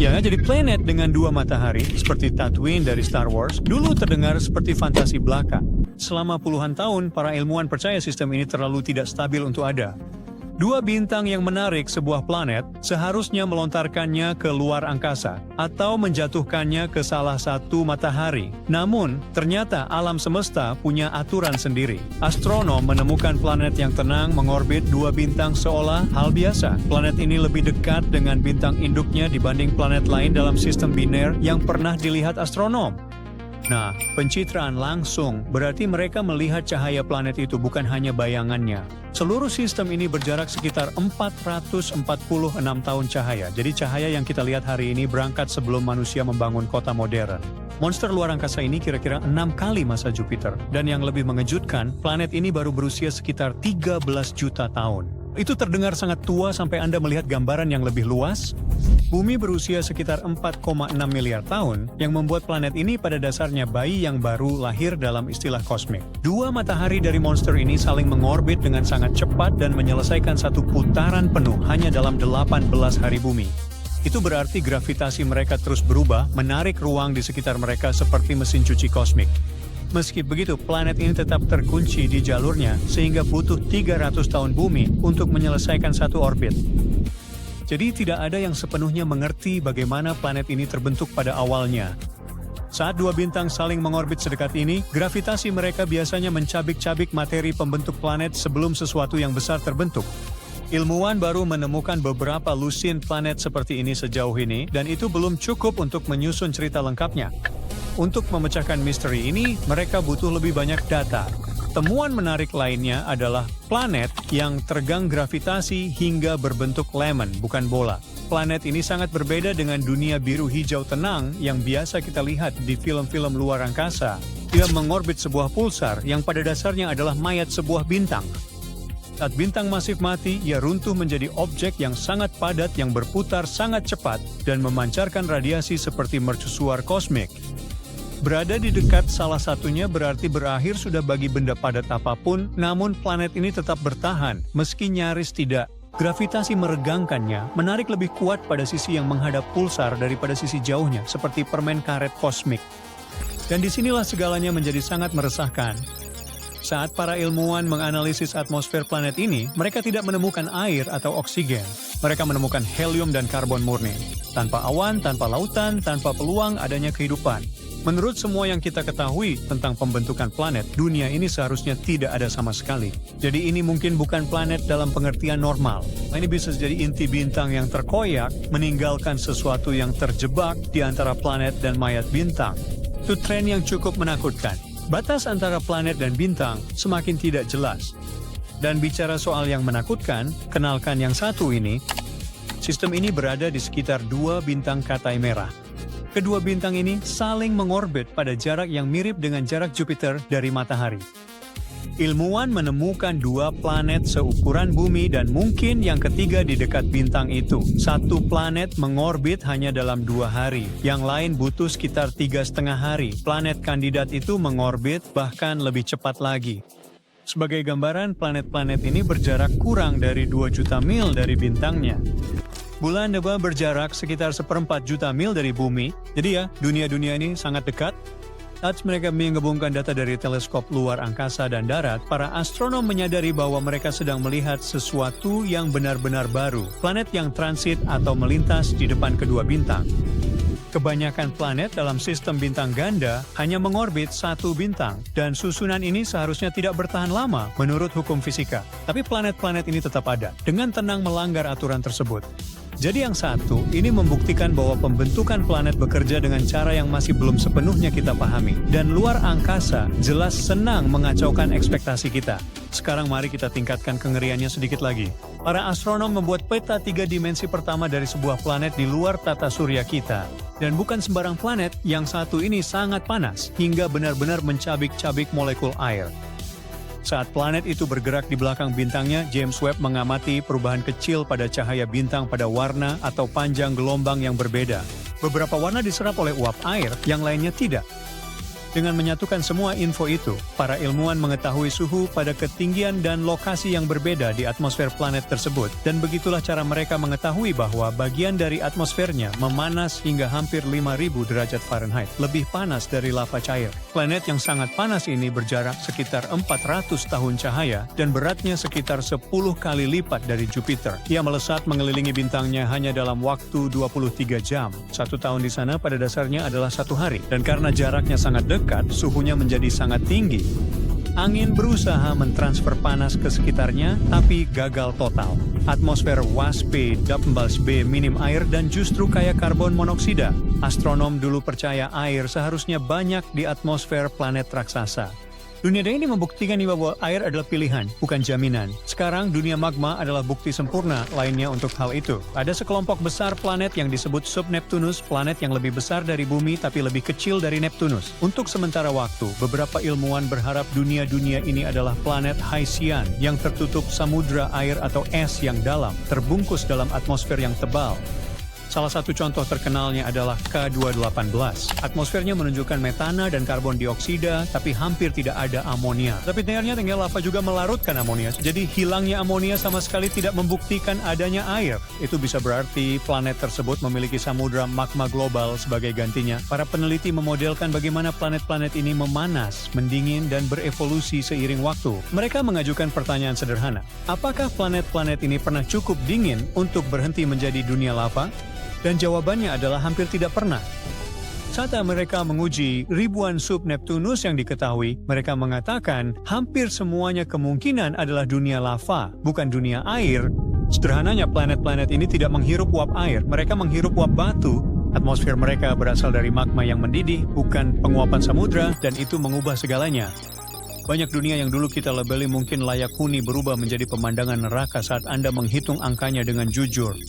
Ya, jadi planet dengan dua matahari, seperti Tatooine dari Star Wars, dulu terdengar seperti fantasi belaka. Selama puluhan tahun, para ilmuwan percaya sistem ini terlalu tidak stabil untuk ada. Dua bintang yang menarik sebuah planet seharusnya melontarkannya ke luar angkasa atau menjatuhkannya ke salah satu matahari. Namun, ternyata alam semesta punya aturan sendiri. Astronom menemukan planet yang tenang mengorbit dua bintang seolah hal biasa. Planet ini lebih dekat dengan bintang induknya dibanding planet lain dalam sistem biner yang pernah dilihat astronom. Nah, pencitraan langsung berarti mereka melihat cahaya planet itu bukan hanya bayangannya. Seluruh sistem ini berjarak sekitar 446 tahun cahaya. Jadi cahaya yang kita lihat hari ini berangkat sebelum manusia membangun kota modern. Monster luar angkasa ini kira-kira 6 kali masa Jupiter. Dan yang lebih mengejutkan, planet ini baru berusia sekitar 13 juta tahun. Itu terdengar sangat tua sampai Anda melihat gambaran yang lebih luas. Bumi berusia sekitar 4,6 miliar tahun, yang membuat planet ini pada dasarnya bayi yang baru lahir dalam istilah kosmik. Dua matahari dari monster ini saling mengorbit dengan sangat cepat dan menyelesaikan satu putaran penuh hanya dalam 18 hari bumi. Itu berarti gravitasi mereka terus berubah, menarik ruang di sekitar mereka seperti mesin cuci kosmik. Meski begitu, planet ini tetap terkunci di jalurnya, sehingga butuh 300 tahun bumi untuk menyelesaikan satu orbit. Jadi tidak ada yang sepenuhnya mengerti bagaimana planet ini terbentuk pada awalnya. Saat dua bintang saling mengorbit sedekat ini, gravitasi mereka biasanya mencabik-cabik materi pembentuk planet sebelum sesuatu yang besar terbentuk. Ilmuwan baru menemukan beberapa lusin planet seperti ini sejauh ini, dan itu belum cukup untuk menyusun cerita lengkapnya. Untuk memecahkan misteri ini, mereka butuh lebih banyak data. Temuan menarik lainnya adalah planet yang tergang gravitasi hingga berbentuk lemon, bukan bola. Planet ini sangat berbeda dengan dunia biru hijau tenang yang biasa kita lihat di film-film luar angkasa. Dia mengorbit sebuah pulsar yang pada dasarnya adalah mayat sebuah bintang. Saat bintang masif mati, ia runtuh menjadi objek yang sangat padat yang berputar sangat cepat dan memancarkan radiasi seperti mercusuar kosmik. Berada di dekat salah satunya berarti berakhir sudah bagi benda padat apapun, namun planet ini tetap bertahan, meski nyaris tidak. Gravitasi meregangkannya, menarik lebih kuat pada sisi yang menghadap pulsar daripada sisi jauhnya, seperti permen karet kosmik. Dan disinilah segalanya menjadi sangat meresahkan. Saat para ilmuwan menganalisis atmosfer planet ini, mereka tidak menemukan air atau oksigen. Mereka menemukan helium dan karbon murni. Tanpa awan, tanpa lautan, tanpa peluang adanya kehidupan. Menurut semua yang kita ketahui tentang pembentukan planet, dunia ini seharusnya tidak ada sama sekali. Jadi ini mungkin bukan planet dalam pengertian normal. Ini bisa jadi inti bintang yang terkoyak, meninggalkan sesuatu yang terjebak di antara planet dan mayat bintang. Itu tren yang cukup menakutkan. Batas antara planet dan bintang semakin tidak jelas. Dan bicara soal yang menakutkan, kenalkan yang satu ini. Sistem ini berada di sekitar dua bintang Katai merah. Kedua bintang ini saling mengorbit pada jarak yang mirip dengan jarak Jupiter dari matahari. Ilmuwan menemukan dua planet seukuran bumi dan mungkin yang ketiga di dekat bintang itu. Satu planet mengorbit hanya dalam 2 hari, yang lain butuh sekitar 3,5 hari. Planet kandidat itu mengorbit bahkan lebih cepat lagi. Sebagai gambaran, planet-planet ini berjarak kurang dari 2 juta mil dari bintangnya. Bulan Neba berjarak sekitar 1/4 juta mil dari bumi, jadi ya, dunia-dunia ini sangat dekat. Saat mereka menggabungkan data dari teleskop luar angkasa dan darat, para astronom menyadari bahwa mereka sedang melihat sesuatu yang benar-benar baru, planet yang transit atau melintas di depan kedua bintang. Kebanyakan planet dalam sistem bintang ganda hanya mengorbit satu bintang, dan susunan ini seharusnya tidak bertahan lama menurut hukum fisika. Tapi planet-planet ini tetap ada, dengan tenang melanggar aturan tersebut. Jadi yang satu, ini membuktikan bahwa pembentukan planet bekerja dengan cara yang masih belum sepenuhnya kita pahami. Dan luar angkasa jelas senang mengacaukan ekspektasi kita. Sekarang mari kita tingkatkan kengeriannya sedikit lagi. Para astronom membuat peta 3 dimensi pertama dari sebuah planet di luar tata surya kita. Dan bukan sembarang planet, yang satu ini sangat panas, hingga benar-benar mencabik-cabik molekul air. Saat planet itu bergerak di belakang bintangnya, James Webb mengamati perubahan kecil pada cahaya bintang pada warna atau panjang gelombang yang berbeda. Beberapa warna diserap oleh uap air, yang lainnya tidak. Dengan menyatukan semua info itu, para ilmuwan mengetahui suhu pada ketinggian dan lokasi yang berbeda di atmosfer planet tersebut, dan begitulah cara mereka mengetahui bahwa bagian dari atmosfernya memanas hingga hampir 5.000 derajat Fahrenheit, lebih panas dari lava cair. Planet yang sangat panas ini berjarak sekitar 400 tahun cahaya dan beratnya sekitar 10 kali lipat dari Jupiter. Ia melesat mengelilingi bintangnya hanya dalam waktu 23 jam. 1 tahun di sana pada dasarnya adalah 1 hari, dan karena jaraknya sangat dekat, suhunya menjadi sangat tinggi. Angin berusaha mentransfer panas ke sekitarnya, tapi gagal total. Atmosfer WASP, B minim air dan justru kaya karbon monoksida. Astronom dulu percaya air seharusnya banyak di atmosfer planet raksasa. Dunia ini membuktikan bahwa air adalah pilihan, bukan jaminan. Sekarang dunia magma adalah bukti sempurna lainnya untuk hal itu. Ada sekelompok besar planet yang disebut sub-Neptunus, planet yang lebih besar dari bumi tapi lebih kecil dari Neptunus. Untuk sementara waktu, beberapa ilmuwan berharap dunia-dunia ini adalah planet Haitian yang tertutup samudra air atau es yang dalam, terbungkus dalam atmosfer yang tebal. Salah satu contoh terkenalnya adalah K218. Atmosfernya menunjukkan metana dan karbon dioksida, tapi hampir tidak ada amonia. Tapi ternyata lava juga melarutkan amonia, jadi hilangnya amonia sama sekali tidak membuktikan adanya air. Itu bisa berarti planet tersebut memiliki samudra magma global sebagai gantinya. Para peneliti memodelkan bagaimana planet-planet ini memanas, mendingin, dan berevolusi seiring waktu. Mereka mengajukan pertanyaan sederhana. Apakah planet-planet ini pernah cukup dingin untuk berhenti menjadi dunia lava? Dan jawabannya adalah hampir tidak pernah. Saat mereka menguji ribuan sub-Neptunus yang diketahui, mereka mengatakan hampir semuanya kemungkinan adalah dunia lava, bukan dunia air. Sederhananya, planet-planet ini tidak menghirup uap air, mereka menghirup uap batu. Atmosfer mereka berasal dari magma yang mendidih, bukan penguapan samudra, dan itu mengubah segalanya. Banyak dunia yang dulu kita labeli mungkin layak huni berubah menjadi pemandangan neraka saat Anda menghitung angkanya dengan jujur.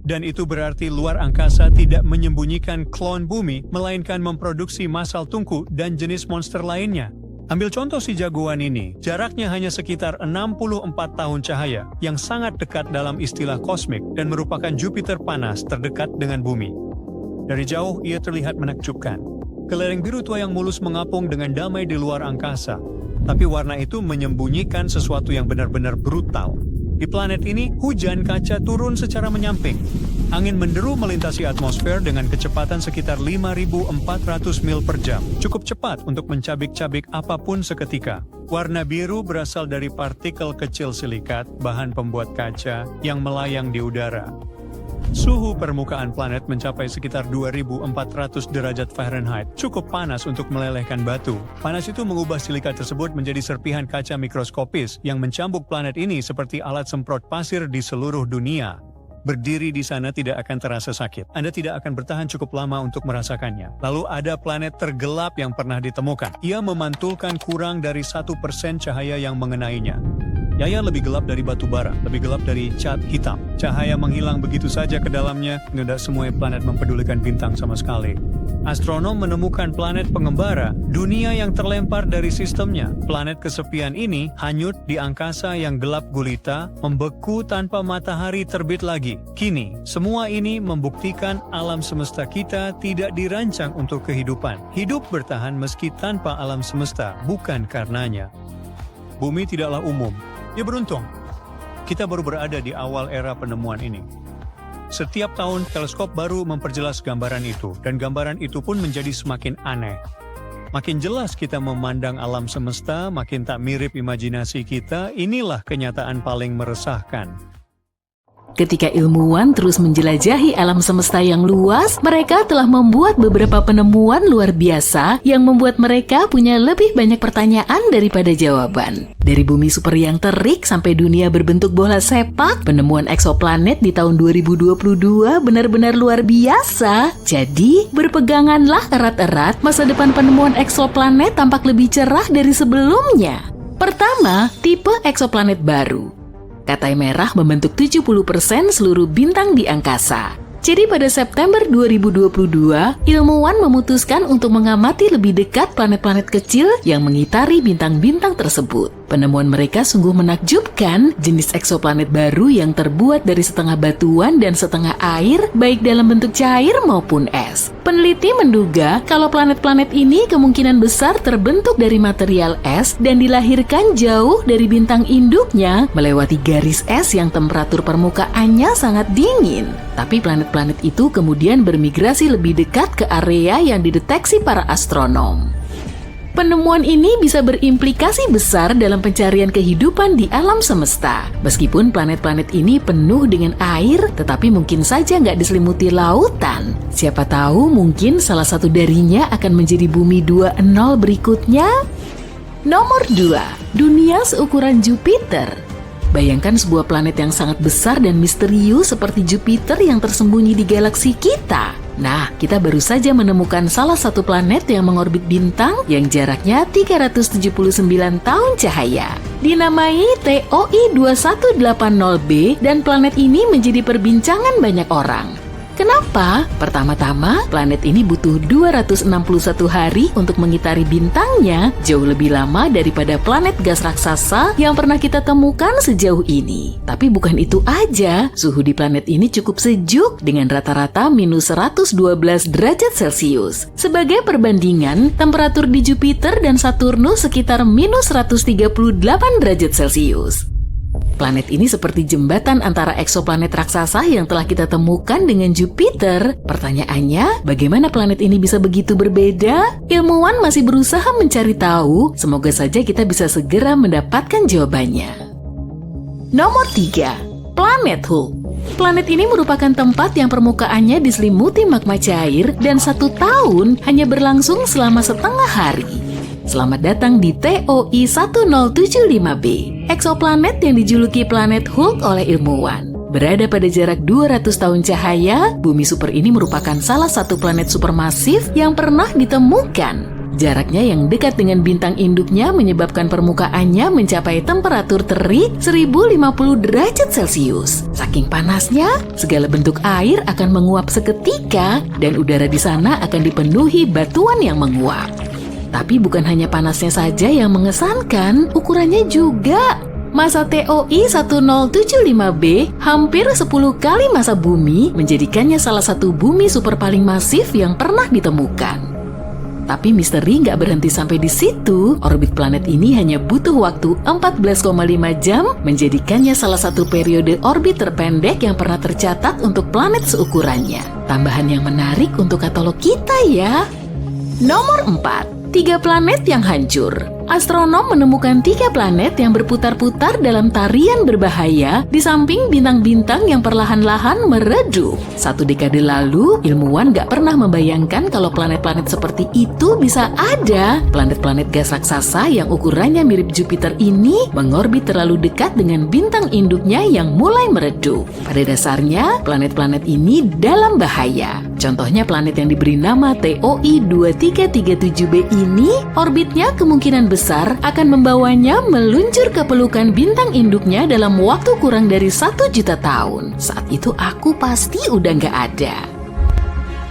Dan itu berarti luar angkasa tidak menyembunyikan klon bumi, melainkan memproduksi masal tungku dan jenis monster lainnya. Ambil contoh si jagoan ini, jaraknya hanya sekitar 64 tahun cahaya, yang sangat dekat dalam istilah kosmik dan merupakan Jupiter panas terdekat dengan bumi. Dari jauh, ia terlihat menakjubkan. Kelereng biru tua yang mulus mengapung dengan damai di luar angkasa, tapi warna itu menyembunyikan sesuatu yang benar-benar brutal. Di planet ini, hujan kaca turun secara menyamping. Angin menderu melintasi atmosfer dengan kecepatan sekitar 5.400 mil per jam. Cukup cepat untuk mencabik-cabik apapun seketika. Warna biru berasal dari partikel kecil silikat, bahan pembuat kaca, yang melayang di udara. Suhu permukaan planet mencapai sekitar 2.400 derajat Fahrenheit, cukup panas untuk melelehkan batu. Panas itu mengubah silika tersebut menjadi serpihan kaca mikroskopis yang mencambuk planet ini seperti alat semprot pasir di seluruh dunia. Berdiri di sana tidak akan terasa sakit. Anda tidak akan bertahan cukup lama untuk merasakannya. Lalu ada planet tergelap yang pernah ditemukan. Ia memantulkan kurang dari 1% cahaya yang mengenainya. Yaya lebih gelap dari batu bara, lebih gelap dari cat hitam. Cahaya menghilang begitu saja ke dalamnya, tidak semua planet mempedulikan bintang sama sekali. Astronom menemukan planet pengembara, dunia yang terlempar dari sistemnya. Planet kesepian ini hanyut di angkasa yang gelap gulita, membeku tanpa matahari terbit lagi. Kini, semua ini membuktikan alam semesta kita tidak dirancang untuk kehidupan. Hidup bertahan meski tanpa alam semesta, bukan karenanya. Bumi tidaklah umum. Ya beruntung, kita baru berada di awal era penemuan ini. Setiap tahun, teleskop baru memperjelas gambaran itu, dan gambaran itu pun menjadi semakin aneh. Makin jelas kita memandang alam semesta, makin tak mirip imajinasi kita, inilah kenyataan paling meresahkan. Ketika ilmuwan terus menjelajahi alam semesta yang luas, mereka telah membuat beberapa penemuan luar biasa yang membuat mereka punya lebih banyak pertanyaan daripada jawaban. Dari bumi super yang terik sampai dunia berbentuk bola sepak, penemuan eksoplanet di tahun 2022 benar-benar luar biasa. Jadi, berpeganganlah erat-erat, masa depan penemuan eksoplanet tampak lebih cerah dari sebelumnya. Pertama, tipe eksoplanet baru. Katai merah membentuk 70% seluruh bintang di angkasa. Jadi pada September 2022, ilmuwan memutuskan untuk mengamati lebih dekat planet-planet kecil yang mengitari bintang-bintang tersebut. Penemuan mereka sungguh menakjubkan, jenis eksoplanet baru yang terbuat dari setengah batuan dan setengah air, baik dalam bentuk cair maupun es. Peneliti menduga kalau planet-planet ini kemungkinan besar terbentuk dari material es dan dilahirkan jauh dari bintang induknya, melewati garis es yang temperatur permukaannya sangat dingin. Tapi planet-planet itu kemudian bermigrasi lebih dekat ke area yang dideteksi para astronom. Penemuan ini bisa berimplikasi besar dalam pencarian kehidupan di alam semesta. Meskipun planet-planet ini penuh dengan air, tetapi mungkin saja nggak diselimuti lautan. Siapa tahu mungkin salah satu darinya akan menjadi bumi 2.0 berikutnya. Nomor 2, dunia seukuran Jupiter. Bayangkan sebuah planet yang sangat besar dan misterius seperti Jupiter yang tersembunyi di galaksi kita. Nah, kita baru saja menemukan salah satu planet yang mengorbit bintang yang jaraknya 379 tahun cahaya. Dinamai TOI 2180b dan planet ini menjadi perbincangan banyak orang. Kenapa? Pertama-tama, planet ini butuh 261 hari untuk mengitari bintangnya, jauh lebih lama daripada planet gas raksasa yang pernah kita temukan sejauh ini. Tapi bukan itu aja, suhu di planet ini cukup sejuk dengan rata-rata minus 112 derajat Celcius. Sebagai perbandingan, temperatur di Jupiter dan Saturnus sekitar minus 138 derajat Celcius. Planet ini seperti jembatan antara eksoplanet raksasa yang telah kita temukan dengan Jupiter. Pertanyaannya, bagaimana planet ini bisa begitu berbeda? Ilmuwan masih berusaha mencari tahu, semoga saja kita bisa segera mendapatkan jawabannya. Nomor 3, planet Hulk. Planet ini merupakan tempat yang permukaannya diselimuti magma cair dan 1 tahun hanya berlangsung selama setengah hari. Selamat datang di TOI 1075b, eksoplanet yang dijuluki planet Hulk oleh ilmuwan. Berada pada jarak 200 tahun cahaya, bumi super ini merupakan salah satu planet supermasif yang pernah ditemukan. Jaraknya yang dekat dengan bintang induknya menyebabkan permukaannya mencapai temperatur terik 1050 derajat Celcius. Saking panasnya, segala bentuk air akan menguap seketika dan udara di sana akan dipenuhi batuan yang menguap. Tapi bukan hanya panasnya saja yang mengesankan, ukurannya juga. Masa TOI 1075b hampir 10 kali masa bumi menjadikannya salah satu bumi super paling masif yang pernah ditemukan. Tapi misteri nggak berhenti sampai di situ. Orbit planet ini hanya butuh waktu 14,5 jam, menjadikannya salah satu periode orbit terpendek yang pernah tercatat untuk planet seukurannya. Tambahan yang menarik untuk katalog kita ya. Nomor 4. 3 planet yang hancur. Astronom menemukan 3 planet yang berputar-putar dalam tarian berbahaya di samping bintang-bintang yang perlahan-lahan meredup. 1 dekade lalu, ilmuwan gak pernah membayangkan kalau planet-planet seperti itu bisa ada. Planet-planet gas raksasa yang ukurannya mirip Jupiter ini mengorbit terlalu dekat dengan bintang induknya yang mulai meredup. Pada dasarnya, planet-planet ini dalam bahaya. Contohnya planet yang diberi nama TOI 2337b ini, orbitnya kemungkinan besar akan membawanya meluncur ke pelukan bintang induknya dalam waktu kurang dari 1 juta tahun. Saat itu aku pasti udah nggak ada.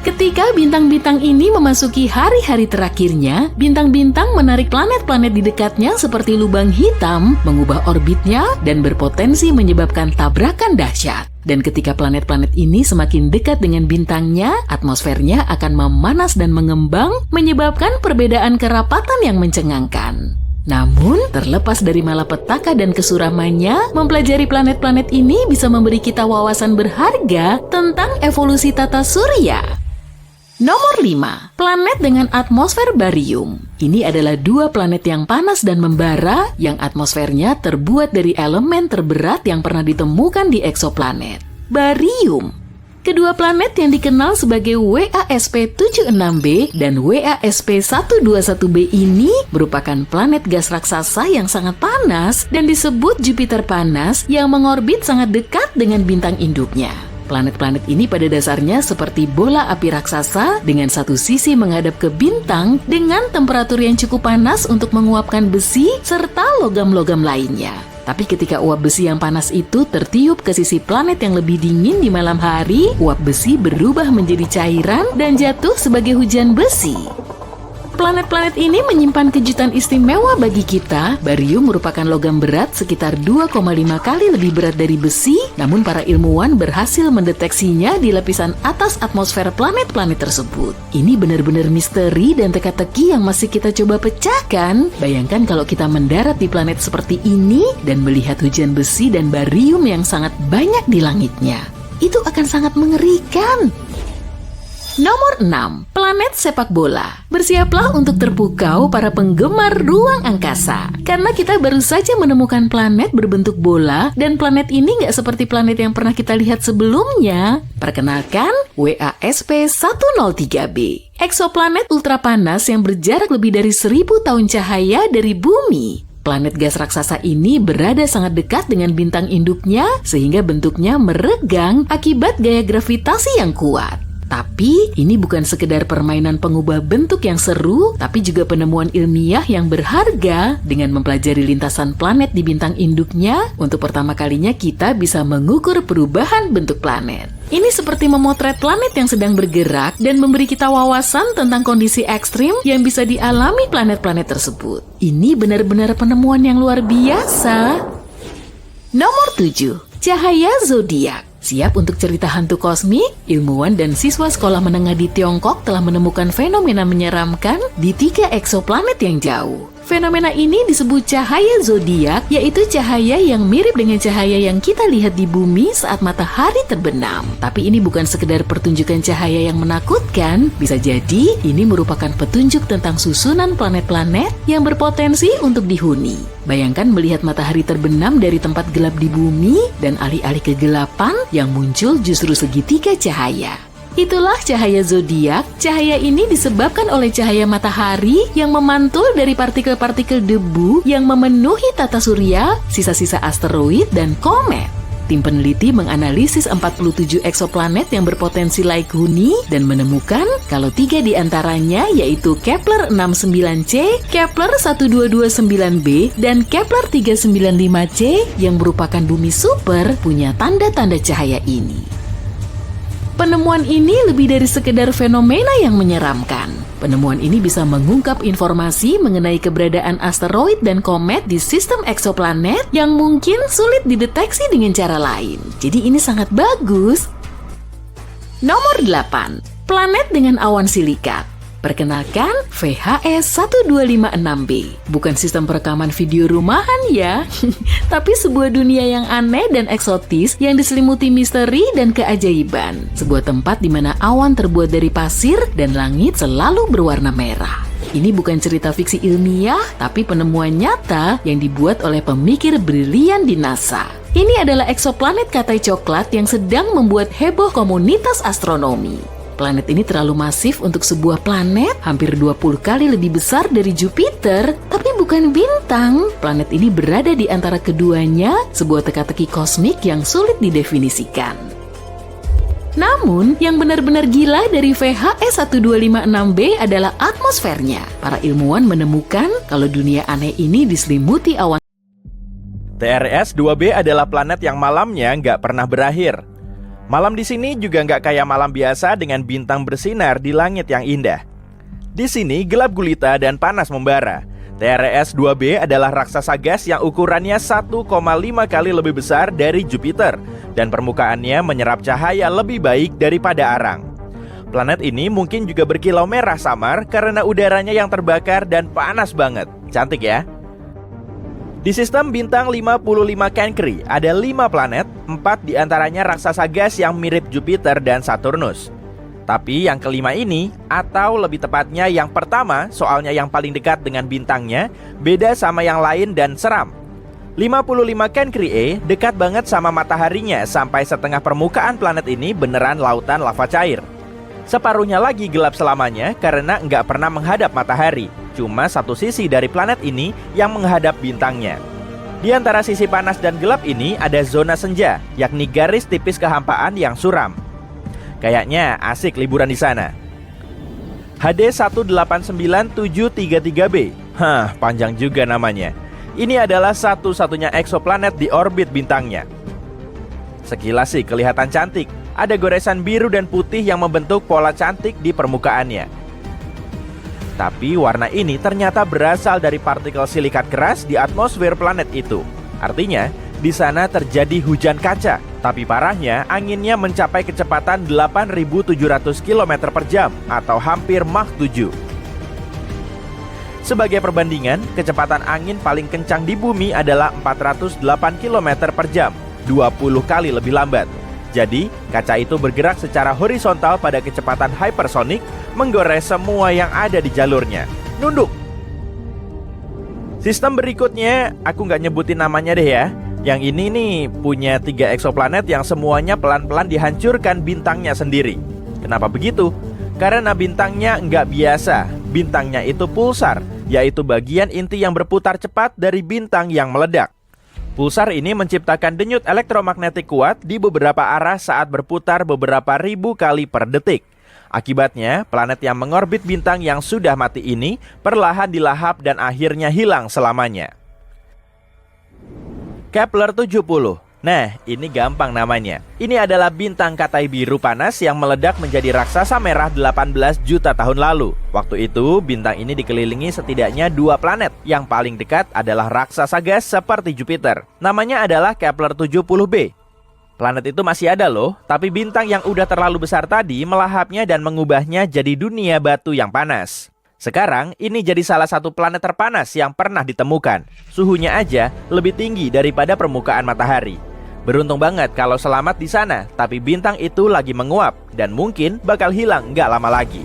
Ketika bintang-bintang ini memasuki hari-hari terakhirnya, bintang-bintang menarik planet-planet di dekatnya seperti lubang hitam, mengubah orbitnya, dan berpotensi menyebabkan tabrakan dahsyat. Dan ketika planet-planet ini semakin dekat dengan bintangnya, atmosfernya akan memanas dan mengembang, menyebabkan perbedaan kerapatan yang mencengangkan. Namun, terlepas dari malapetaka dan kesuramannya, mempelajari planet-planet ini bisa memberi kita wawasan berharga tentang evolusi tata surya. Nomor 5, planet dengan atmosfer barium. Ini adalah 2 planet yang panas dan membara yang atmosfernya terbuat dari elemen terberat yang pernah ditemukan di eksoplanet, barium. Kedua planet yang dikenal sebagai WASP-76b dan WASP-121b ini merupakan planet gas raksasa yang sangat panas dan disebut Jupiter panas yang mengorbit sangat dekat dengan bintang induknya. Planet-planet ini pada dasarnya seperti bola api raksasa dengan satu sisi menghadap ke bintang dengan temperatur yang cukup panas untuk menguapkan besi serta logam-logam lainnya. Tapi ketika uap besi yang panas itu tertiup ke sisi planet yang lebih dingin di malam hari, uap besi berubah menjadi cairan dan jatuh sebagai hujan besi. Planet-planet ini menyimpan kejutan istimewa bagi kita. Barium merupakan logam berat sekitar 2,5 kali lebih berat dari besi, namun para ilmuwan berhasil mendeteksinya di lapisan atas atmosfer planet-planet tersebut. Ini benar-benar misteri dan teka-teki yang masih kita coba pecahkan. Bayangkan kalau kita mendarat di planet seperti ini dan melihat hujan besi dan barium yang sangat banyak di langitnya. Itu akan sangat mengerikan. Nomor 6. Planet sepak bola. Bersiaplah untuk terpukau para penggemar ruang angkasa. Karena kita baru saja menemukan planet berbentuk bola, dan planet ini nggak seperti planet yang pernah kita lihat sebelumnya. Perkenalkan, WASP-103b. Eksoplanet ultrapanas yang berjarak lebih dari 1000 tahun cahaya dari bumi. Planet gas raksasa ini berada sangat dekat dengan bintang induknya, sehingga bentuknya meregang akibat gaya gravitasi yang kuat. Tapi, ini bukan sekedar permainan pengubah bentuk yang seru, tapi juga penemuan ilmiah yang berharga. Dengan mempelajari lintasan planet di bintang induknya, untuk pertama kalinya kita bisa mengukur perubahan bentuk planet. Ini seperti memotret planet yang sedang bergerak dan memberi kita wawasan tentang kondisi ekstrim yang bisa dialami planet-planet tersebut. Ini benar-benar penemuan yang luar biasa. Nomor 7. Cahaya zodiak. Siap untuk cerita hantu kosmik? Ilmuwan dan siswa sekolah menengah di Tiongkok telah menemukan fenomena menyeramkan di 3 eksoplanet yang jauh. Fenomena ini disebut cahaya zodiak, yaitu cahaya yang mirip dengan cahaya yang kita lihat di bumi saat matahari terbenam. Tapi ini bukan sekedar pertunjukan cahaya yang menakutkan, bisa jadi ini merupakan petunjuk tentang susunan planet-planet yang berpotensi untuk dihuni. Bayangkan melihat matahari terbenam dari tempat gelap di bumi dan alih-alih kegelapan yang muncul justru segitiga cahaya. Itulah cahaya zodiak. Cahaya ini disebabkan oleh cahaya matahari yang memantul dari partikel-partikel debu yang memenuhi tata surya, sisa-sisa asteroid, dan komet. Tim peneliti menganalisis 47 eksoplanet yang berpotensi laik huni dan menemukan kalau 3 di antaranya yaitu Kepler 69c, Kepler 1229b, dan Kepler 395c yang merupakan bumi super punya tanda-tanda cahaya ini. Penemuan ini lebih dari sekedar fenomena yang menyeramkan. Penemuan ini bisa mengungkap informasi mengenai keberadaan asteroid dan komet di sistem eksoplanet yang mungkin sulit dideteksi dengan cara lain. Jadi ini sangat bagus. Nomor 8. Planet dengan awan silikat. Perkenalkan, VHS-1256b. Bukan sistem perekaman video rumahan ya, tapi sebuah dunia yang aneh dan eksotis yang diselimuti misteri dan keajaiban. Sebuah tempat di mana awan terbuat dari pasir dan langit selalu berwarna merah. Ini bukan cerita fiksi ilmiah, tapi penemuan nyata yang dibuat oleh pemikir brilian di NASA. Ini adalah eksoplanet katai coklat yang sedang membuat heboh komunitas astronomi. Planet ini terlalu masif untuk sebuah planet, hampir 20 kali lebih besar dari Jupiter, tapi bukan bintang. Planet ini berada di antara keduanya, sebuah teka-teki kosmik yang sulit didefinisikan. Namun, yang benar-benar gila dari VHS-1256b adalah atmosfernya. Para ilmuwan menemukan kalau dunia aneh ini diselimuti awan. TRS-2b adalah planet yang malamnya nggak pernah berakhir. Malam di sini juga nggak kayak malam biasa dengan bintang bersinar di langit yang indah. Di sini gelap gulita dan panas membara. TRS-2b adalah raksasa gas yang ukurannya 1,5 kali lebih besar dari Jupiter dan permukaannya menyerap cahaya lebih baik daripada arang. Planet ini mungkin juga berkilau merah samar karena udaranya yang terbakar dan panas banget. Cantik ya? Di sistem bintang 55 Cancri ada 5 planet, 4 diantaranya raksasa gas yang mirip Jupiter dan Saturnus. Tapi yang kelima ini, atau lebih tepatnya yang pertama, soalnya yang paling dekat dengan bintangnya, beda sama yang lain dan seram. 55 Cancri E dekat banget sama mataharinya sampai setengah permukaan planet ini beneran lautan lava cair. Separuhnya lagi gelap selamanya karena nggak pernah menghadap matahari. Cuma satu sisi dari planet ini yang menghadap bintangnya. Di antara sisi panas dan gelap ini ada zona senja, yakni garis tipis kehampaan yang suram. Kayaknya asik liburan di sana. HD 1897333b. Panjang juga namanya. Ini adalah satu-satunya eksoplanet di orbit bintangnya. Sekilas sih kelihatan cantik. Ada goresan biru dan putih yang membentuk pola cantik di permukaannya. Tapi warna ini ternyata berasal dari partikel silikat keras di atmosfer planet itu. Artinya, di sana terjadi hujan kaca. Tapi parahnya, anginnya mencapai kecepatan 8.700 km per jam atau hampir Mach 7. Sebagai perbandingan, kecepatan angin paling kencang di bumi adalah 408 km per jam, 20 kali lebih lambat. Jadi, kaca itu bergerak secara horizontal pada kecepatan hypersonik, menggores semua yang ada di jalurnya. Nunduk! Sistem berikutnya, aku nggak nyebutin namanya deh ya. Yang ini nih, punya 3 eksoplanet yang semuanya pelan-pelan dihancurkan bintangnya sendiri. Kenapa begitu? Karena bintangnya nggak biasa. Bintangnya itu pulsar, yaitu bagian inti yang berputar cepat dari bintang yang meledak. Pulsar ini menciptakan denyut elektromagnetik kuat di beberapa arah saat berputar beberapa ribu kali per detik. Akibatnya, planet yang mengorbit bintang yang sudah mati ini perlahan dilahap dan akhirnya hilang selamanya. Kepler 70. Nah, ini gampang namanya. Ini adalah bintang katai biru panas yang meledak menjadi raksasa merah 18 juta tahun lalu. Waktu itu, bintang ini dikelilingi setidaknya 2 planet. Yang paling dekat adalah raksasa gas seperti Jupiter. Namanya adalah Kepler 70b. Planet itu masih ada loh, tapi bintang yang udah terlalu besar tadi melahapnya dan mengubahnya jadi dunia batu yang panas. Sekarang, ini jadi salah satu planet terpanas yang pernah ditemukan. Suhunya aja lebih tinggi daripada permukaan matahari. Beruntung banget kalau selamat di sana, tapi bintang itu lagi menguap dan mungkin bakal hilang nggak lama lagi.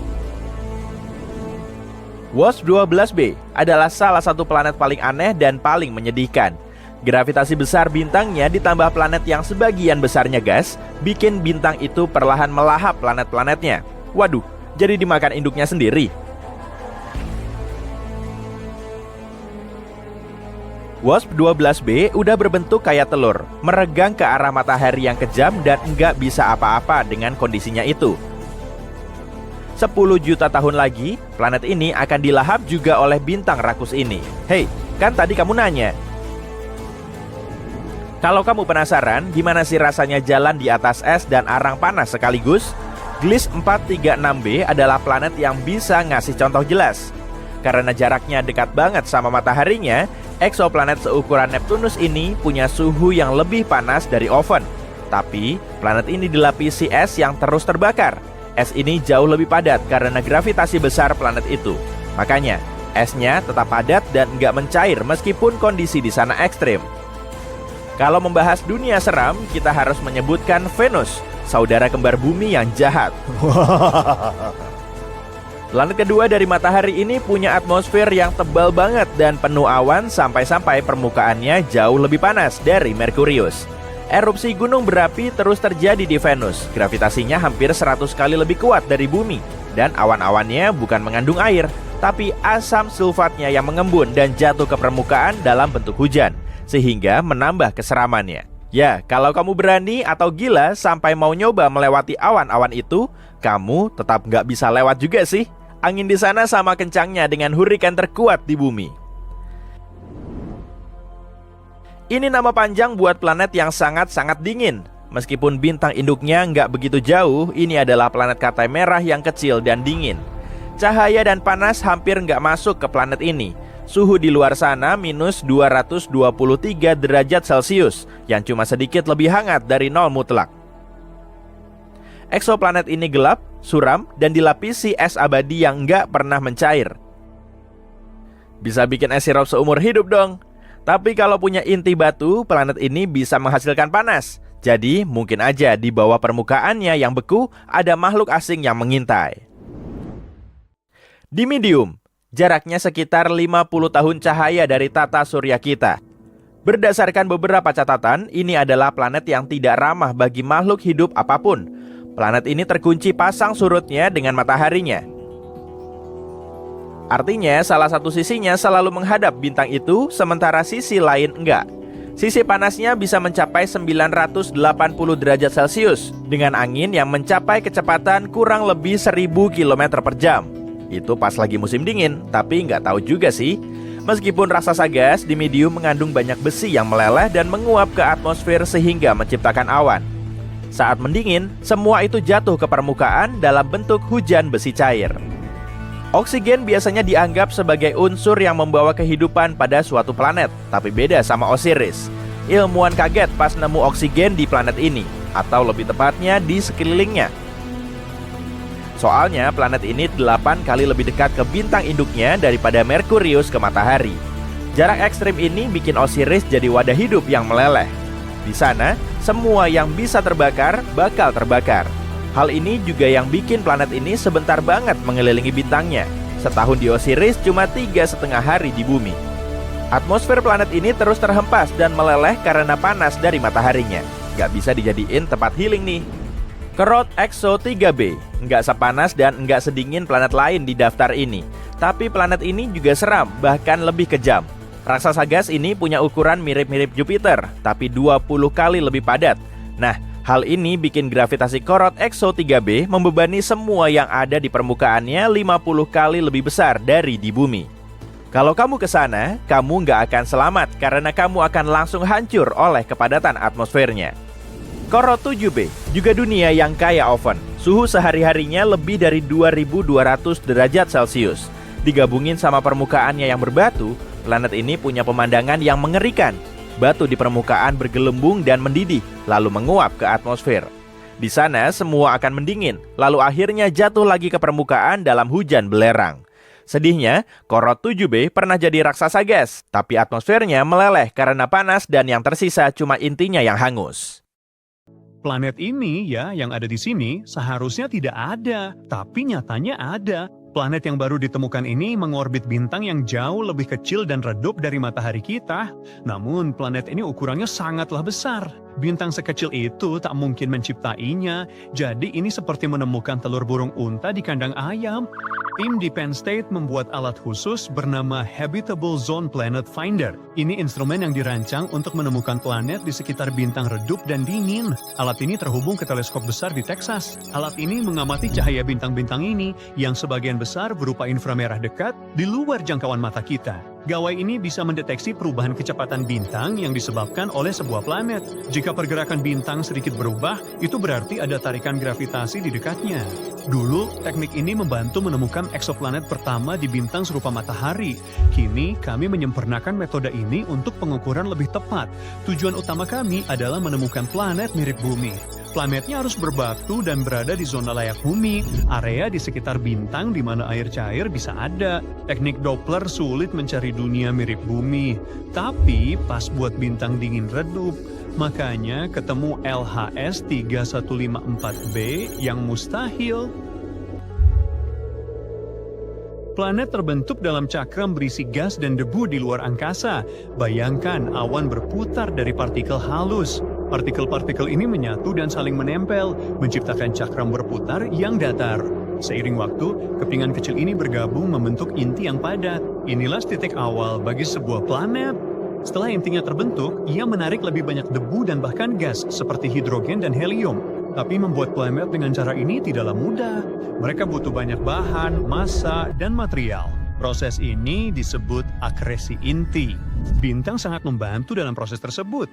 WASP-12b adalah salah satu planet paling aneh dan paling menyedihkan. Gravitasi besar bintangnya ditambah planet yang sebagian besarnya gas, bikin bintang itu perlahan melahap planet-planetnya. Waduh, jadi dimakan induknya sendiri. WASP-12b udah berbentuk kayak telur, meregang ke arah matahari yang kejam dan nggak bisa apa-apa dengan kondisinya itu. 10 juta tahun lagi, planet ini akan dilahap juga oleh bintang rakus ini. Hei, kan tadi kamu nanya. Kalau kamu penasaran, gimana sih rasanya jalan di atas es dan arang panas sekaligus? Gliese 436b adalah planet yang bisa ngasih contoh jelas. Karena jaraknya dekat banget sama mataharinya, eksoplanet seukuran Neptunus ini punya suhu yang lebih panas dari oven. Tapi, planet ini dilapisi es yang terus terbakar. Es ini jauh lebih padat karena gravitasi besar planet itu. Makanya, esnya tetap padat dan nggak mencair meskipun kondisi di sana ekstrim. Kalau membahas dunia seram, kita harus menyebutkan Venus, saudara kembar bumi yang jahat. Planet kedua dari matahari ini punya atmosfer yang tebal banget dan penuh awan sampai-sampai permukaannya jauh lebih panas dari Merkurius. Erupsi gunung berapi terus terjadi di Venus. Gravitasinya hampir 100 kali lebih kuat dari bumi. Dan awan-awannya bukan mengandung air, tapi asam sulfatnya yang mengembun dan jatuh ke permukaan dalam bentuk hujan, sehingga menambah keseramannya. Ya, kalau kamu berani atau gila sampai mau nyoba melewati awan-awan itu, kamu tetap nggak bisa lewat juga sih. Angin di sana sama kencangnya dengan hurikan terkuat di bumi. Ini nama panjang buat planet yang sangat-sangat dingin. Meskipun bintang induknya nggak begitu jauh, ini adalah planet katai merah yang kecil dan dingin. Cahaya dan panas hampir nggak masuk ke planet ini. Suhu di luar sana minus 223 derajat Celcius, yang cuma sedikit lebih hangat dari nol mutlak. Eksoplanet ini gelap, suram, dan dilapisi es abadi yang nggak pernah mencair. Bisa bikin es sirup seumur hidup dong. Tapi kalau punya inti batu, planet ini bisa menghasilkan panas. Jadi mungkin aja di bawah permukaannya yang beku ada makhluk asing yang mengintai. Dimidium, jaraknya sekitar 50 tahun cahaya dari tata surya kita. Berdasarkan beberapa catatan, ini adalah planet yang tidak ramah bagi makhluk hidup apapun. Planet ini terkunci pasang surutnya dengan mataharinya. Artinya, salah satu sisinya selalu menghadap bintang itu, sementara sisi lain enggak. Sisi panasnya bisa mencapai 980 derajat Celcius, dengan angin yang mencapai kecepatan kurang lebih 1000 km per jam. Itu pas lagi musim dingin, tapi nggak tahu juga sih. Meskipun raksasa gas, Dimidium mengandung banyak besi yang meleleh dan menguap ke atmosfer sehingga menciptakan awan. Saat mendingin, semua itu jatuh ke permukaan dalam bentuk hujan besi cair. Oksigen biasanya dianggap sebagai unsur yang membawa kehidupan pada suatu planet, tapi beda sama Osiris. Ilmuwan kaget pas nemu oksigen di planet ini, atau lebih tepatnya di sekelilingnya. Soalnya planet ini 8 kali lebih dekat ke bintang induknya daripada Merkurius ke matahari. Jarak ekstrim ini bikin Osiris jadi wadah hidup yang meleleh. Di sana, semua yang bisa terbakar bakal terbakar. Hal ini juga yang bikin planet ini sebentar banget mengelilingi bintangnya. Setahun di Osiris cuma 3,5 hari di bumi. Atmosfer planet ini terus terhempas dan meleleh karena panas dari mataharinya. Gak bisa dijadiin tempat healing nih. Korot Exo 3b nggak sepanas dan nggak sedingin planet lain di daftar ini. Tapi planet ini juga seram, bahkan lebih kejam. Raksasa gas ini punya ukuran mirip-mirip Jupiter, tapi 20 kali lebih padat. Nah, hal ini bikin gravitasi Korot Exo 3b membebani semua yang ada di permukaannya 50 kali lebih besar dari di bumi. Kalau kamu ke sana, kamu nggak akan selamat karena kamu akan langsung hancur oleh kepadatan atmosfernya. Korot 7b juga dunia yang kaya oven. Suhu sehari-harinya lebih dari 2200 derajat Celcius. Digabungin sama permukaannya yang berbatu, planet ini punya pemandangan yang mengerikan. Batu di permukaan bergelembung dan mendidih, lalu menguap ke atmosfer. Di sana semua akan mendingin, lalu akhirnya jatuh lagi ke permukaan dalam hujan belerang. Sedihnya, Korot 7b pernah jadi raksasa gas, tapi atmosfernya meleleh karena panas dan yang tersisa cuma intinya yang hangus. Planet ini ya, yang ada di sini, seharusnya tidak ada, tapi nyatanya ada. Planet yang baru ditemukan ini mengorbit bintang yang jauh lebih kecil dan redup dari matahari kita. Namun, planet ini ukurannya sangatlah besar. Bintang sekecil itu tak mungkin menciptainya, jadi ini seperti menemukan telur burung unta di kandang ayam. Tim di Penn State membuat alat khusus bernama Habitable Zone Planet Finder. Ini instrumen yang dirancang untuk menemukan planet di sekitar bintang redup dan dingin. Alat ini terhubung ke teleskop besar di Texas. Alat ini mengamati cahaya bintang-bintang ini yang sebagian besar berupa inframerah dekat di luar jangkauan mata kita. Gawai ini bisa mendeteksi perubahan kecepatan bintang yang disebabkan oleh sebuah planet. Jika pergerakan bintang sedikit berubah, itu berarti ada tarikan gravitasi di dekatnya. Dulu, teknik ini membantu menemukan eksoplanet pertama di bintang serupa matahari. Kini, kami menyempurnakan metode ini untuk pengukuran lebih tepat. Tujuan utama kami adalah menemukan planet mirip bumi. Planetnya harus berbatu dan berada di zona layak bumi, area di sekitar bintang di mana air cair bisa ada. Teknik Doppler sulit mencari dunia mirip bumi, tapi pas buat bintang dingin redup. Makanya ketemu LHS 3154b yang mustahil. Planet terbentuk dalam cakram berisi gas dan debu di luar angkasa. Bayangkan awan berputar dari partikel halus. Partikel-partikel ini menyatu dan saling menempel, menciptakan cakram berputar yang datar. Seiring waktu, kepingan kecil ini bergabung membentuk inti yang padat. Inilah titik awal bagi sebuah planet. Setelah intinya terbentuk, ia menarik lebih banyak debu dan bahkan gas seperti hidrogen dan helium. Tapi membuat planet dengan cara ini tidaklah mudah. Mereka butuh banyak bahan, massa, dan material. Proses ini disebut akresi inti. Bintang sangat membantu dalam proses tersebut.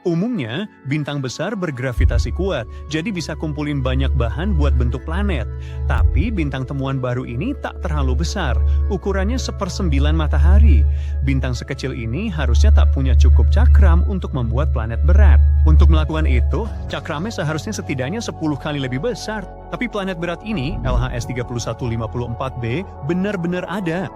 Umumnya, bintang besar bergravitasi kuat, jadi bisa kumpulin banyak bahan buat bentuk planet. Tapi bintang temuan baru ini tak terlalu besar, ukurannya 1/9 matahari. Bintang sekecil ini harusnya tak punya cukup cakram untuk membuat planet berat. Untuk melakukan itu, cakramnya seharusnya setidaknya 10 kali lebih besar. Tapi planet berat ini, LHS 3154b, benar-benar ada.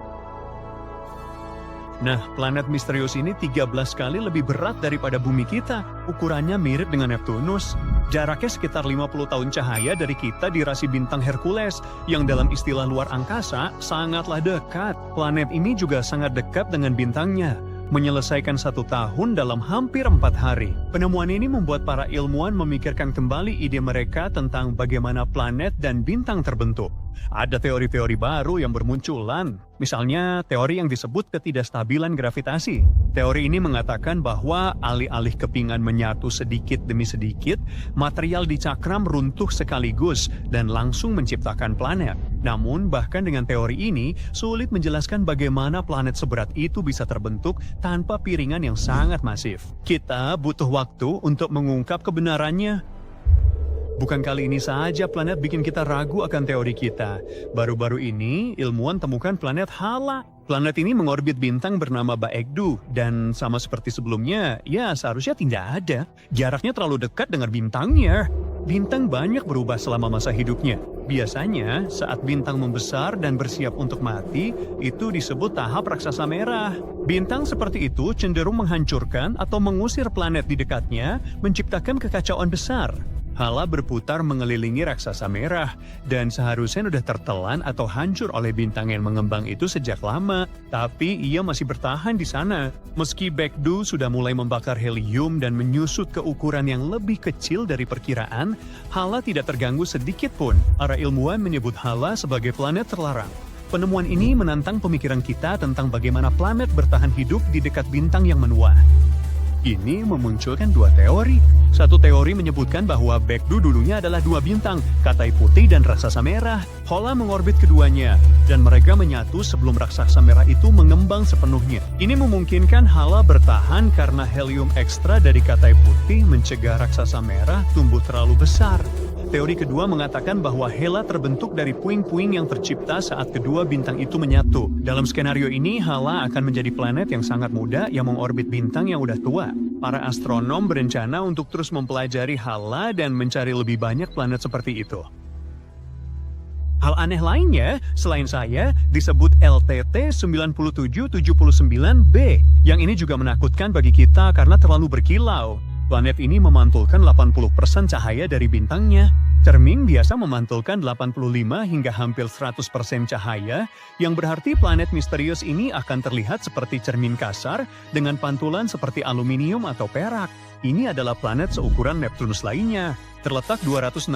Nah, planet misterius ini 13 kali lebih berat daripada bumi kita. Ukurannya mirip dengan Neptunus. Jaraknya sekitar 50 tahun cahaya dari kita di rasi bintang Hercules, yang dalam istilah luar angkasa sangatlah dekat. Planet ini juga sangat dekat dengan bintangnya, menyelesaikan 1 tahun dalam hampir 4 hari. Penemuan ini membuat para ilmuwan memikirkan kembali ide mereka tentang bagaimana planet dan bintang terbentuk. Ada teori-teori baru yang bermunculan, misalnya teori yang disebut ketidakstabilan gravitasi. Teori ini mengatakan bahwa alih-alih kepingan menyatu sedikit demi sedikit, material di cakram runtuh sekaligus dan langsung menciptakan planet. Namun, bahkan dengan teori ini, sulit menjelaskan bagaimana planet seberat itu bisa terbentuk tanpa piringan yang sangat masif. Kita butuh waktu untuk mengungkap kebenarannya. Bukan kali ini saja planet bikin kita ragu akan teori kita. Baru-baru ini, ilmuwan temukan planet Hala. Planet ini mengorbit bintang bernama Baekdu, dan sama seperti sebelumnya, ya seharusnya tidak ada. Jaraknya terlalu dekat dengan bintangnya. Bintang banyak berubah selama masa hidupnya. Biasanya, saat bintang membesar dan bersiap untuk mati, itu disebut tahap raksasa merah. Bintang seperti itu cenderung menghancurkan atau mengusir planet di dekatnya, menciptakan kekacauan besar. Hala berputar mengelilingi raksasa merah, dan seharusnya sudah tertelan atau hancur oleh bintang yang mengembang itu sejak lama. Tapi ia masih bertahan di sana. Meski Baekdu sudah mulai membakar helium dan menyusut ke ukuran yang lebih kecil dari perkiraan, Hala tidak terganggu sedikit pun. Para ilmuwan menyebut Hala sebagai planet terlarang. Penemuan ini menantang pemikiran kita tentang bagaimana planet bertahan hidup di dekat bintang yang menua. Ini memunculkan dua teori. Satu teori menyebutkan bahwa Baekdu dulunya adalah dua bintang, Katai Putih dan raksasa merah. Hala mengorbit keduanya, dan mereka menyatu sebelum raksasa merah itu mengembang sepenuhnya. Ini memungkinkan Hala bertahan karena helium ekstra dari Katai Putih mencegah raksasa merah tumbuh terlalu besar. Teori kedua mengatakan bahwa Hala terbentuk dari puing-puing yang tercipta saat kedua bintang itu menyatu. Dalam skenario ini, Hala akan menjadi planet yang sangat muda yang mengorbit bintang yang udah tua. Para astronom berencana untuk terus mempelajari Hala dan mencari lebih banyak planet seperti itu. Hal aneh lainnya, selain saya, disebut LTT 9779b. Yang ini juga menakutkan bagi kita karena terlalu berkilau. Planet ini memantulkan 80% cahaya dari bintangnya. Cermin biasa memantulkan 85 hingga hampir 100% cahaya, yang berarti planet misterius ini akan terlihat seperti cermin kasar dengan pantulan seperti aluminium atau perak. Ini adalah planet seukuran Neptunus lainnya. Terletak 268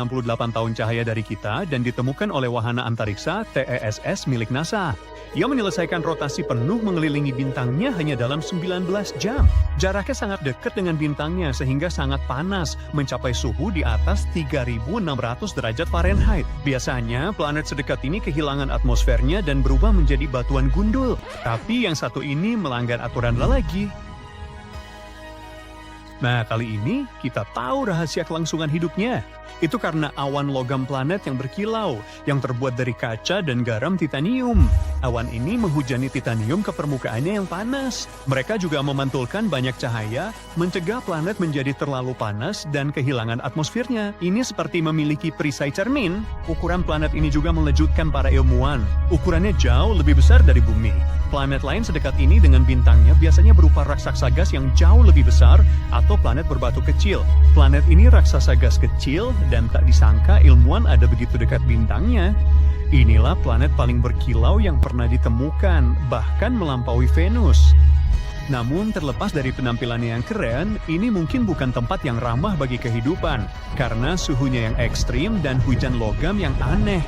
tahun cahaya dari kita dan ditemukan oleh wahana antariksa TESS milik NASA. Ia menyelesaikan rotasi penuh mengelilingi bintangnya hanya dalam 19 jam. Jaraknya sangat dekat dengan bintangnya sehingga sangat panas, mencapai suhu di atas 3.600 derajat Fahrenheit. Biasanya, planet sedekat ini kehilangan atmosfernya dan berubah menjadi batuan gundul. Tapi yang satu ini melanggar aturan lagi. Nah, kali ini kita tahu rahasia kelangsungan hidupnya. Itu karena awan logam planet yang berkilau, yang terbuat dari kaca dan garam titanium. Awan ini menghujani titanium ke permukaannya yang panas. Mereka juga memantulkan banyak cahaya, mencegah planet menjadi terlalu panas dan kehilangan atmosfernya. Ini seperti memiliki perisai cermin. Ukuran planet ini juga melejutkan para ilmuwan. Ukurannya jauh lebih besar dari bumi. Planet lain sedekat ini dengan bintangnya biasanya berupa raksasa gas yang jauh lebih besar atau planet berbatu kecil. Planet ini raksasa gas kecil dan tak disangka ilmuwan ada begitu dekat bintangnya. Inilah planet paling berkilau yang pernah ditemukan, bahkan melampaui Venus. Namun terlepas dari penampilannya yang keren, ini mungkin bukan tempat yang ramah bagi kehidupan karena suhunya yang ekstrim dan hujan logam yang aneh.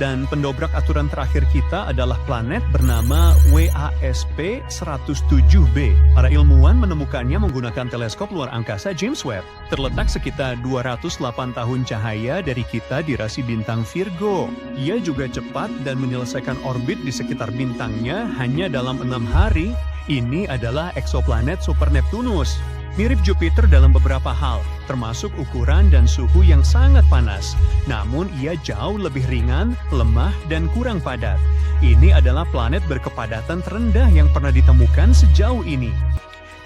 Dan pendobrak aturan terakhir kita adalah planet bernama WASP-107b. Para ilmuwan menemukannya menggunakan teleskop luar angkasa James Webb. Terletak sekitar 208 tahun cahaya dari kita di rasi bintang Virgo. Ia juga cepat dan menyelesaikan orbit di sekitar bintangnya hanya dalam 6 hari. Ini adalah eksoplanet super Neptunus. Mirip Jupiter dalam beberapa hal, termasuk ukuran dan suhu yang sangat panas. Namun ia jauh lebih ringan, lemah, dan kurang padat. Ini adalah planet berkepadatan terendah yang pernah ditemukan sejauh ini.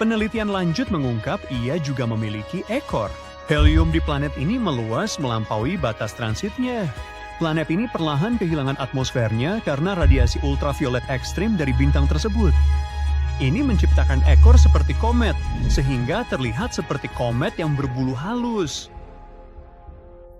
Penelitian lanjut mengungkap ia juga memiliki ekor. Helium di planet ini meluas melampaui batas transitnya. Planet ini perlahan kehilangan atmosfernya karena radiasi ultraviolet ekstrim dari bintang tersebut. Ini menciptakan ekor seperti komet, sehingga terlihat seperti komet yang berbulu halus.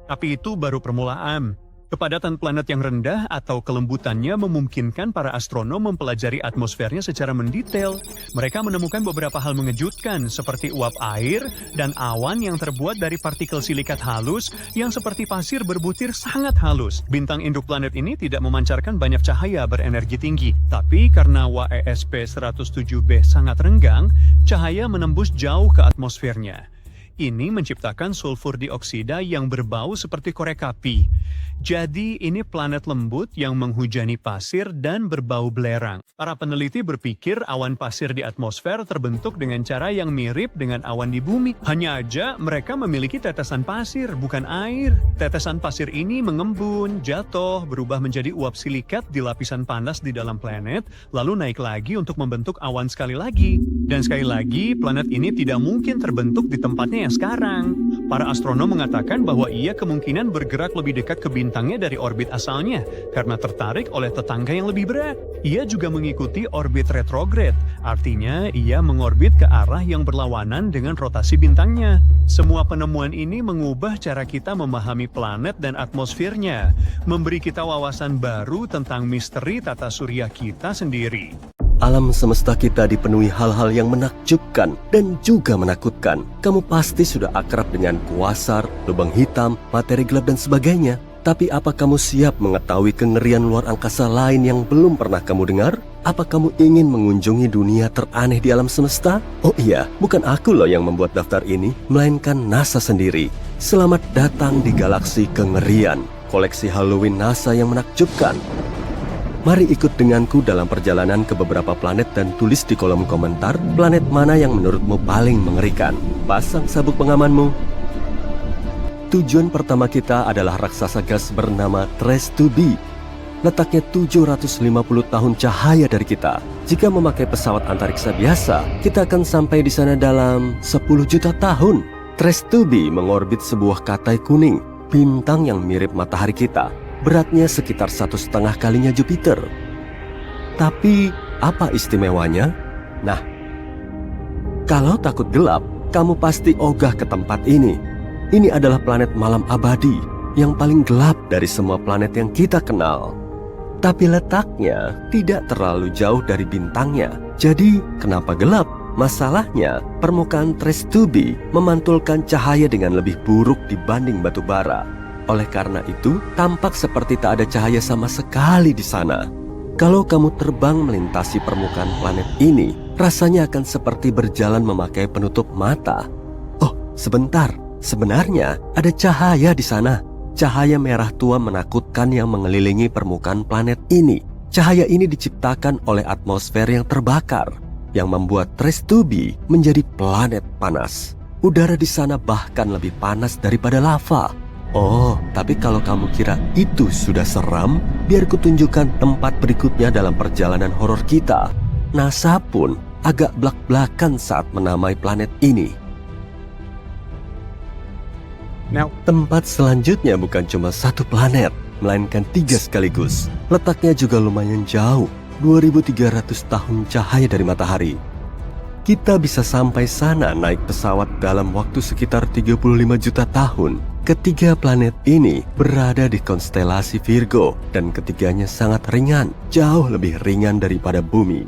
Tapi itu baru permulaan. Kepadatan planet yang rendah atau kelembutannya memungkinkan para astronom mempelajari atmosfernya secara mendetail. Mereka menemukan beberapa hal mengejutkan seperti uap air dan awan yang terbuat dari partikel silikat halus yang seperti pasir berbutir sangat halus. Bintang induk planet ini tidak memancarkan banyak cahaya berenergi tinggi, tapi karena WASP-107b sangat renggang, cahaya menembus jauh ke atmosfernya. Ini menciptakan sulfur dioksida yang berbau seperti korek api. Jadi ini planet lembut yang menghujani pasir dan berbau belerang. Para peneliti berpikir awan pasir di atmosfer terbentuk dengan cara yang mirip dengan awan di bumi. Hanya aja mereka memiliki tetesan pasir, bukan air. Tetesan pasir ini mengembun, jatuh, berubah menjadi uap silikat di lapisan panas di dalam planet, lalu naik lagi untuk membentuk awan sekali lagi. Dan sekali lagi, planet ini tidak mungkin terbentuk di tempatnya yang sekarang. Para astronom mengatakan bahwa ia kemungkinan bergerak lebih dekat ke bintangnya dari orbit asalnya, karena tertarik oleh tetangga yang lebih berat. Ia juga mengikuti orbit retrograde, artinya ia mengorbit ke arah yang berlawanan dengan rotasi bintangnya. Semua penemuan ini mengubah cara kita memahami planet dan atmosfernya, memberi kita wawasan baru tentang misteri tata surya kita sendiri. Alam semesta kita dipenuhi hal-hal yang menakjubkan dan juga menakutkan. Kamu pasti sudah akrab dengan kuasar, lubang hitam, materi gelap dan sebagainya. Tapi apa kamu siap mengetahui kengerian luar angkasa lain yang belum pernah kamu dengar? Apa kamu ingin mengunjungi dunia teraneh di alam semesta? Oh iya, bukan aku loh yang membuat daftar ini, melainkan NASA sendiri. Selamat datang di galaksi kengerian, koleksi Halloween NASA yang menakjubkan. Mari ikut denganku dalam perjalanan ke beberapa planet dan tulis di kolom komentar planet mana yang menurutmu paling mengerikan. Pasang sabuk pengamanmu. Tujuan pertama kita adalah raksasa gas bernama Trace 2b. Letaknya 750 tahun cahaya dari kita. Jika memakai pesawat antariksa biasa, kita akan sampai di sana dalam 10 juta tahun. Trace 2b mengorbit sebuah katai kuning, bintang yang mirip matahari kita. Beratnya sekitar 1,5 kalinya Jupiter. Tapi apa istimewanya? Nah, kalau takut gelap, kamu pasti ogah ke tempat ini. Ini adalah planet malam abadi yang paling gelap dari semua planet yang kita kenal. Tapi letaknya tidak terlalu jauh dari bintangnya. Jadi, kenapa gelap? Masalahnya, permukaan Trace 2b memantulkan cahaya dengan lebih buruk dibanding batu bara. Oleh karena itu, tampak seperti tak ada cahaya sama sekali di sana. Kalau kamu terbang melintasi permukaan planet ini, rasanya akan seperti berjalan memakai penutup mata. Oh, sebentar. Sebenarnya ada cahaya di sana. Cahaya merah tua menakutkan yang mengelilingi permukaan planet ini. Cahaya ini diciptakan oleh atmosfer yang terbakar, yang membuat Trace 2b menjadi planet panas. Udara di sana bahkan lebih panas daripada lava. Oh, tapi kalau kamu kira itu sudah seram, biar kutunjukkan tempat berikutnya dalam perjalanan horor kita. NASA pun agak blak-blakan saat menamai planet ini. Tempat selanjutnya bukan cuma satu planet, melainkan 3 sekaligus. Letaknya juga lumayan jauh, 2300 tahun cahaya dari matahari. Kita bisa sampai sana naik pesawat dalam waktu sekitar 35 juta tahun. Ketiga planet ini berada di konstelasi Virgo dan ketiganya sangat ringan, jauh lebih ringan daripada bumi.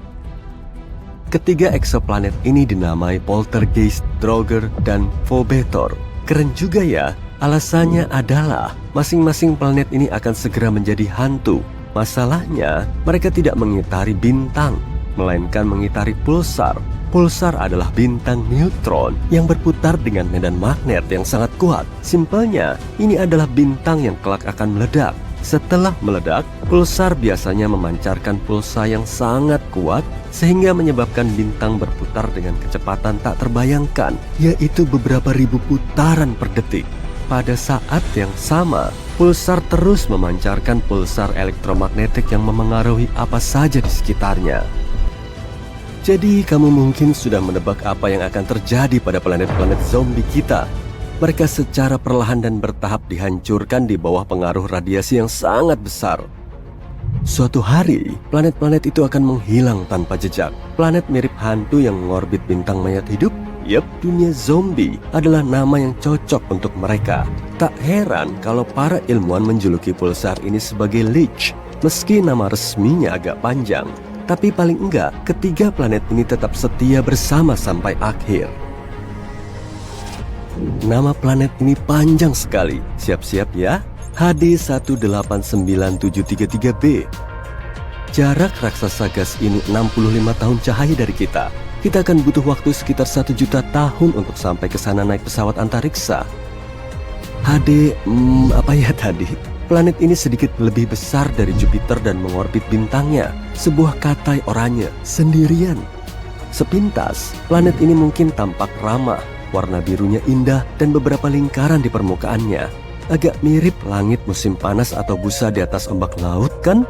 Ketiga eksoplanet ini dinamai Poltergeist, Draugr, dan Phobetor. Keren juga ya, alasannya adalah masing-masing planet ini akan segera menjadi hantu. Masalahnya, mereka tidak mengitari bintang, melainkan mengitari pulsar. Pulsar adalah bintang neutron yang berputar dengan medan magnet yang sangat kuat. Simpelnya, ini adalah bintang yang kelak akan meledak. Setelah meledak, pulsar biasanya memancarkan pulsa yang sangat kuat sehingga menyebabkan bintang berputar dengan kecepatan tak terbayangkan, yaitu beberapa ribu putaran per detik. Pada saat yang sama, pulsar terus memancarkan pulsar elektromagnetik yang memengaruhi apa saja di sekitarnya. Jadi kamu mungkin sudah menebak apa yang akan terjadi pada planet-planet zombie kita. Mereka secara perlahan dan bertahap dihancurkan di bawah pengaruh radiasi yang sangat besar. Suatu hari, planet-planet itu akan menghilang tanpa jejak. Planet mirip hantu yang mengorbit bintang mayat hidup. Yap, dunia zombie adalah nama yang cocok untuk mereka. Tak heran kalau para ilmuwan menjuluki pulsar ini sebagai Lich, meski nama resminya agak panjang. Tapi paling enggak, ketiga planet ini tetap setia bersama sampai akhir. Nama planet ini panjang sekali. Siap-siap ya. HD 189733b. Jarak raksasa gas ini 65 tahun cahaya dari kita. Kita akan butuh waktu sekitar 1 juta tahun untuk sampai ke sana naik pesawat antariksa. HD, apa ya tadi? Planet ini sedikit lebih besar dari Jupiter dan mengorbit bintangnya, sebuah katai oranye, sendirian. Sepintas, planet ini mungkin tampak ramah, warna birunya indah dan beberapa lingkaran di permukaannya. Agak mirip langit musim panas atau busa di atas ombak laut, kan?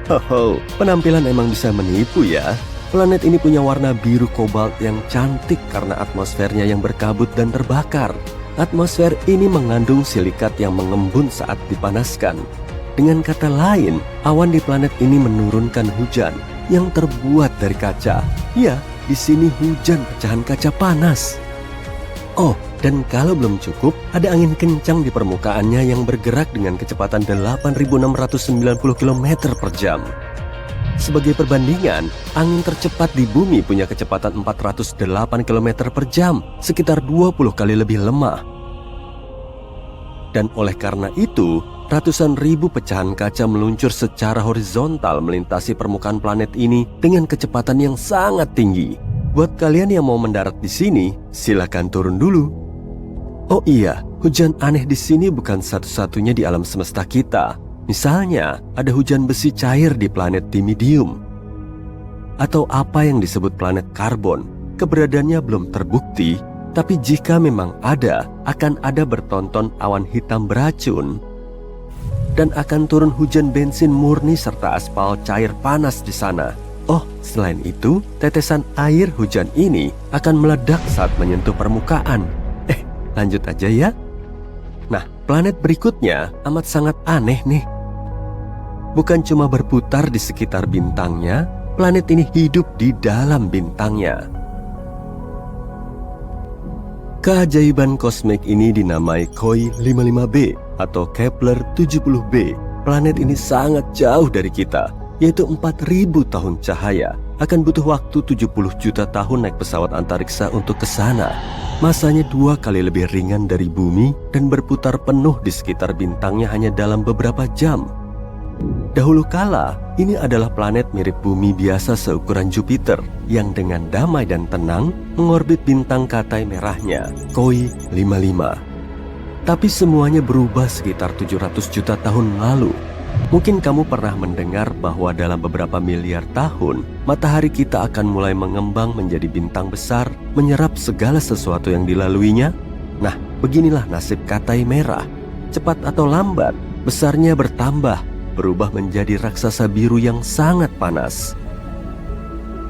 Hoho, penampilan emang bisa menipu ya. Planet ini punya warna biru kobalt yang cantik karena atmosfernya yang berkabut dan terbakar. Atmosfer ini mengandung silikat yang mengembun saat dipanaskan. Dengan kata lain, awan di planet ini menurunkan hujan yang terbuat dari kaca. Ya, di sini hujan pecahan kaca panas. Oh, dan kalau belum cukup, ada angin kencang di permukaannya yang bergerak dengan kecepatan 8.690 km per jam. Sebagai perbandingan, angin tercepat di bumi punya kecepatan 408 km per jam, sekitar 20 kali lebih lemah. Dan oleh karena itu, ratusan ribu pecahan kaca meluncur secara horizontal melintasi permukaan planet ini dengan kecepatan yang sangat tinggi. Buat kalian yang mau mendarat di sini, silakan turun dulu. Oh iya, hujan aneh di sini bukan satu-satunya di alam semesta kita. Misalnya, ada hujan besi cair di planet Timidium. Atau apa yang disebut planet karbon. Keberadaannya belum terbukti, tapi jika memang ada, akan ada bertonton awan hitam beracun. Dan akan turun hujan bensin murni serta aspal cair panas di sana. Oh, selain itu, tetesan air hujan ini akan meledak saat menyentuh permukaan. Lanjut aja ya. Nah, planet berikutnya amat sangat aneh nih. Bukan cuma berputar di sekitar bintangnya, planet ini hidup di dalam bintangnya. Keajaiban kosmik ini dinamai KOI 55b atau Kepler 70b. Planet ini sangat jauh dari kita, yaitu 4.000 tahun cahaya. Akan butuh waktu 70 juta tahun naik pesawat antariksa untuk ke sana. Masanya 2 kali lebih ringan dari bumi dan berputar penuh di sekitar bintangnya hanya dalam beberapa jam. Dahulu kala, ini adalah planet mirip bumi biasa seukuran Jupiter yang dengan damai dan tenang mengorbit bintang katai merahnya, KOI 55. Tapi semuanya berubah sekitar 700 juta tahun lalu. Mungkin kamu pernah mendengar bahwa dalam beberapa miliar tahun, matahari kita akan mulai mengembang menjadi bintang besar, menyerap segala sesuatu yang dilaluinya. Nah, beginilah nasib katai merah. Cepat atau lambat, besarnya bertambah, berubah menjadi raksasa biru yang sangat panas.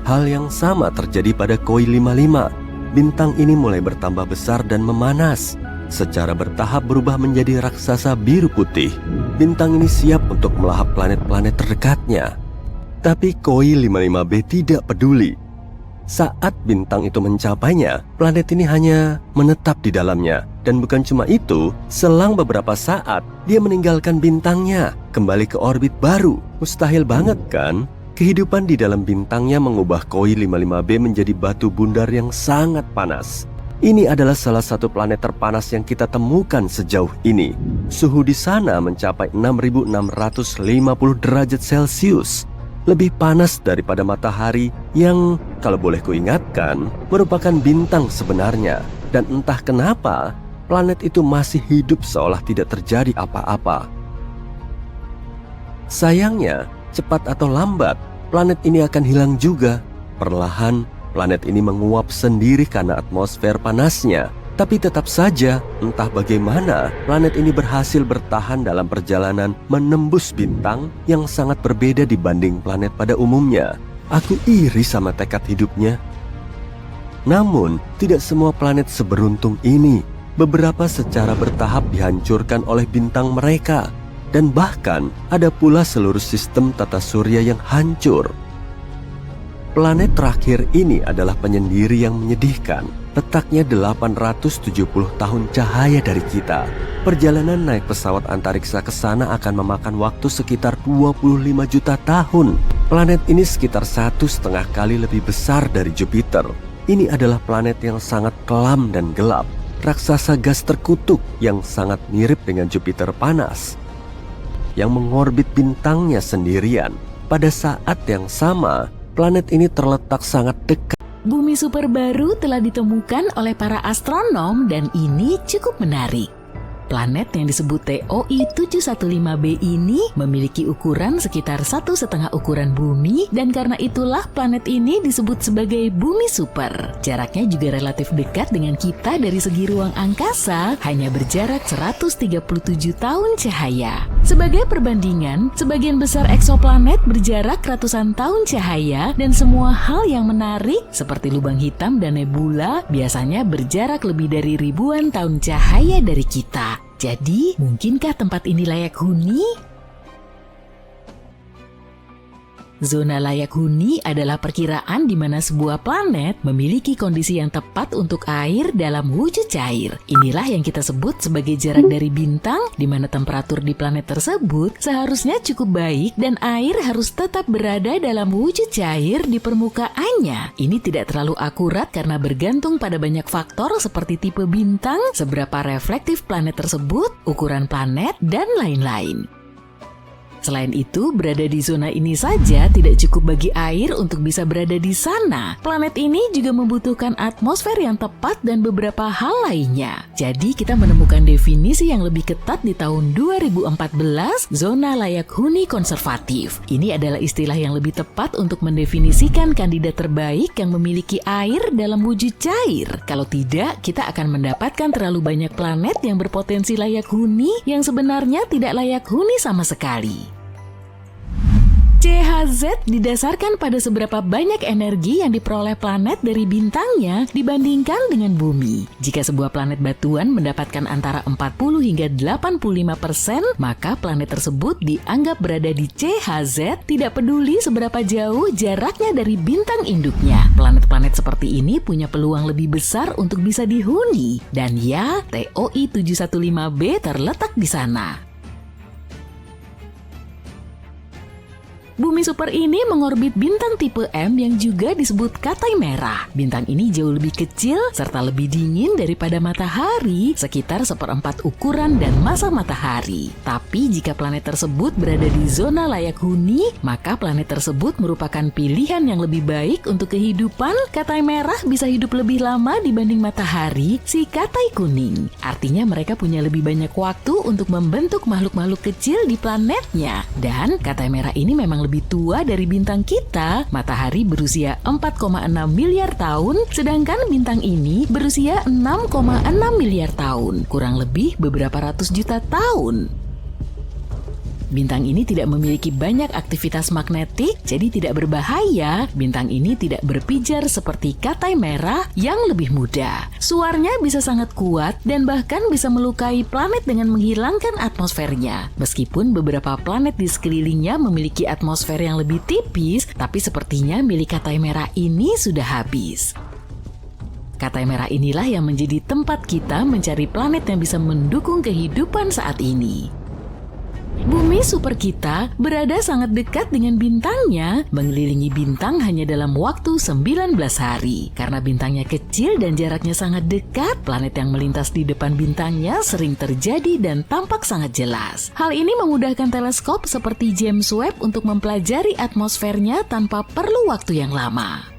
Hal yang sama terjadi pada KOI 55. Bintang ini mulai bertambah besar dan memanas. Secara bertahap berubah menjadi raksasa biru putih. Bintang ini siap untuk melahap planet-planet terdekatnya. Tapi KOI 55b tidak peduli. Saat bintang itu mencapainya, planet ini hanya menetap di dalamnya. Dan bukan cuma itu, selang beberapa saat, dia meninggalkan bintangnya, kembali ke orbit baru. Mustahil banget kan? Kehidupan di dalam bintangnya mengubah KOI 55b menjadi batu bundar yang sangat panas. Ini adalah salah satu planet terpanas yang kita temukan sejauh ini. Suhu di sana mencapai 6.650 derajat Celcius. Lebih panas daripada matahari yang, kalau boleh kuingatkan, merupakan bintang sebenarnya. Dan entah kenapa, planet itu masih hidup seolah tidak terjadi apa-apa. Sayangnya, cepat atau lambat, planet ini akan hilang juga. Perlahan, planet ini menguap sendiri karena atmosfer panasnya. Tapi tetap saja, entah bagaimana, planet ini berhasil bertahan dalam perjalanan menembus bintang yang sangat berbeda dibanding planet pada umumnya. Aku iri sama tekad hidupnya. Namun, tidak semua planet seberuntung ini. Beberapa secara bertahap dihancurkan oleh bintang mereka. Dan bahkan, ada pula seluruh sistem tata surya yang hancur. Planet terakhir ini adalah penyendiri yang menyedihkan. Letaknya 870 tahun cahaya dari kita. Perjalanan naik pesawat antariksa ke sana akan memakan waktu sekitar 25 juta tahun. Planet ini sekitar 1,5 kali lebih besar dari Jupiter. Ini adalah planet yang sangat kelam dan gelap. Raksasa gas terkutuk yang sangat mirip dengan Jupiter panas, yang mengorbit bintangnya sendirian. Pada saat yang sama, planet ini terletak sangat dekat. Bumi super baru telah ditemukan oleh para astronom dan ini cukup menarik. Planet yang disebut TOI 715b ini memiliki ukuran sekitar 1,5 ukuran bumi, dan karena itulah planet ini disebut sebagai bumi super. Jaraknya juga relatif dekat dengan kita dari segi ruang angkasa, hanya berjarak 137 tahun cahaya. Sebagai perbandingan, sebagian besar eksoplanet berjarak ratusan tahun cahaya, dan semua hal yang menarik seperti lubang hitam dan nebula biasanya berjarak lebih dari ribuan tahun cahaya dari kita. Jadi, mungkinkah tempat ini layak huni? Zona layak huni adalah perkiraan di mana sebuah planet memiliki kondisi yang tepat untuk air dalam wujud cair. Inilah yang kita sebut sebagai jarak dari bintang, di mana temperatur di planet tersebut seharusnya cukup baik dan air harus tetap berada dalam wujud cair di permukaannya. Ini tidak terlalu akurat karena bergantung pada banyak faktor seperti tipe bintang, seberapa reflektif planet tersebut, ukuran planet, dan lain-lain. Selain itu, berada di zona ini saja tidak cukup bagi air untuk bisa berada di sana. Planet ini juga membutuhkan atmosfer yang tepat dan beberapa hal lainnya. Jadi, kita menemukan definisi yang lebih ketat di tahun 2014, zona layak huni konservatif. Ini adalah istilah yang lebih tepat untuk mendefinisikan kandidat terbaik yang memiliki air dalam wujud cair. Kalau tidak, kita akan mendapatkan terlalu banyak planet yang berpotensi layak huni yang sebenarnya tidak layak huni sama sekali. CHZ didasarkan pada seberapa banyak energi yang diperoleh planet dari bintangnya dibandingkan dengan bumi. Jika sebuah planet batuan mendapatkan antara 40 hingga 85%, maka planet tersebut dianggap berada di CHZ, tidak peduli seberapa jauh jaraknya dari bintang induknya. Planet-planet seperti ini punya peluang lebih besar untuk bisa dihuni. Dan ya, TOI 715b terletak di sana. Bumi super ini mengorbit bintang tipe M yang juga disebut Katai Merah. Bintang ini jauh lebih kecil serta lebih dingin daripada matahari, sekitar 1/4 ukuran dan massa matahari. Tapi jika planet tersebut berada di zona layak huni, maka planet tersebut merupakan pilihan yang lebih baik untuk kehidupan. Katai Merah bisa hidup lebih lama dibanding matahari, si Katai Kuning. Artinya mereka punya lebih banyak waktu untuk membentuk makhluk-makhluk kecil di planetnya. Dan Katai Merah ini memang lebih tua dari bintang kita. Matahari berusia 4,6 miliar tahun, sedangkan bintang ini berusia 6,6 miliar tahun, kurang lebih beberapa ratus juta tahun. Bintang ini tidak memiliki banyak aktivitas magnetik, jadi tidak berbahaya. Bintang ini tidak berpijar seperti Katai Merah yang lebih muda. Suaranya bisa sangat kuat dan bahkan bisa melukai planet dengan menghilangkan atmosfernya. Meskipun beberapa planet di sekelilingnya memiliki atmosfer yang lebih tipis, tapi sepertinya milik Katai Merah ini sudah habis. Katai Merah inilah yang menjadi tempat kita mencari planet yang bisa mendukung kehidupan saat ini. Bumi super kita berada sangat dekat dengan bintangnya, mengelilingi bintang hanya dalam waktu 19 hari. Karena bintangnya kecil dan jaraknya sangat dekat, planet yang melintas di depan bintangnya sering terjadi dan tampak sangat jelas. Hal ini memudahkan teleskop seperti James Webb untuk mempelajari atmosfernya tanpa perlu waktu yang lama.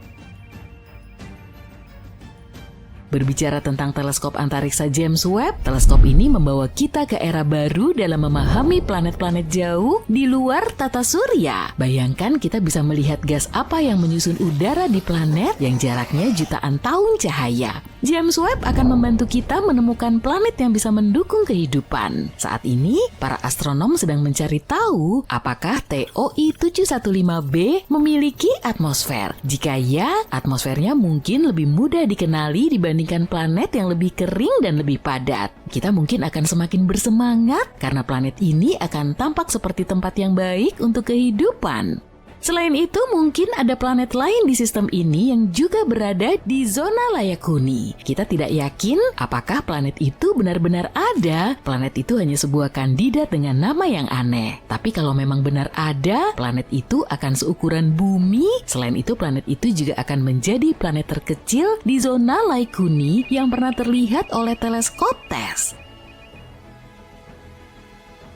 Berbicara tentang teleskop antariksa James Webb, teleskop ini membawa kita ke era baru dalam memahami planet-planet jauh di luar tata surya. Bayangkan kita bisa melihat gas apa yang menyusun udara di planet yang jaraknya jutaan tahun cahaya. James Webb akan membantu kita menemukan planet yang bisa mendukung kehidupan. Saat ini, para astronom sedang mencari tahu apakah TOI 715b memiliki atmosfer. Jika ya, atmosfernya mungkin lebih mudah dikenali dibandingkan planet yang lebih kering dan lebih padat. Kita mungkin akan semakin bersemangat karena planet ini akan tampak seperti tempat yang baik untuk kehidupan. Selain itu, mungkin ada planet lain di sistem ini yang juga berada di zona layak huni. Kita tidak yakin apakah planet itu benar-benar ada. Planet itu hanya sebuah kandidat dengan nama yang aneh. Tapi kalau memang benar ada, planet itu akan seukuran bumi. Selain itu, planet itu juga akan menjadi planet terkecil di zona layak huni yang pernah terlihat oleh teleskop TESS.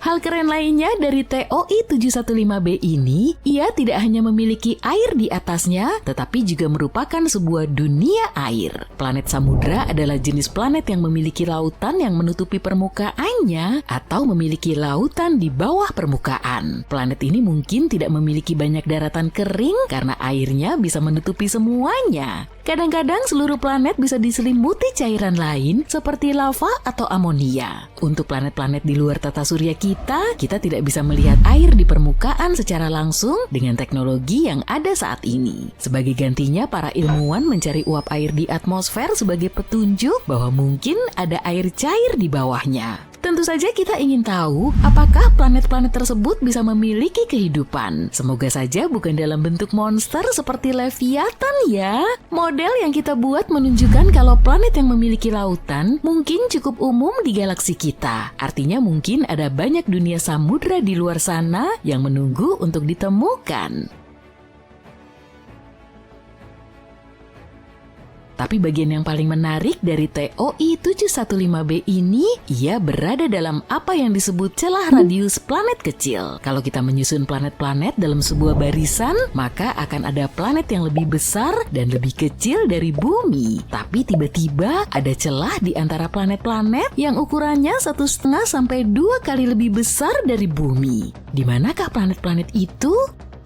Hal keren lainnya dari TOI 715b ini, ia tidak hanya memiliki air di atasnya, tetapi juga merupakan sebuah dunia air. Planet Samudra adalah jenis planet yang memiliki lautan yang menutupi permukaannya atau memiliki lautan di bawah permukaan. Planet ini mungkin tidak memiliki banyak daratan kering karena airnya bisa menutupi semuanya. Kadang-kadang seluruh planet bisa diselimuti cairan lain seperti lava atau amonia. Untuk planet-planet di luar tata surya kita tidak bisa melihat air di permukaan secara langsung dengan teknologi yang ada saat ini. Sebagai gantinya, para ilmuwan mencari uap air di atmosfer sebagai petunjuk bahwa mungkin ada air cair di bawahnya. Tentu saja kita ingin tahu apakah planet-planet tersebut bisa memiliki kehidupan. Semoga saja bukan dalam bentuk monster seperti Leviathan ya. Model yang kita buat menunjukkan kalau planet yang memiliki lautan mungkin cukup umum di galaksi kita. Artinya mungkin ada banyak dunia samudra di luar sana yang menunggu untuk ditemukan. Tapi bagian yang paling menarik dari TOI 715b ini, ia berada dalam apa yang disebut celah radius planet kecil. Kalau kita menyusun planet-planet dalam sebuah barisan, maka akan ada planet yang lebih besar dan lebih kecil dari bumi. Tapi tiba-tiba ada celah di antara planet-planet yang ukurannya 1,5 sampai 2 kali lebih besar dari bumi. Di manakah planet-planet itu?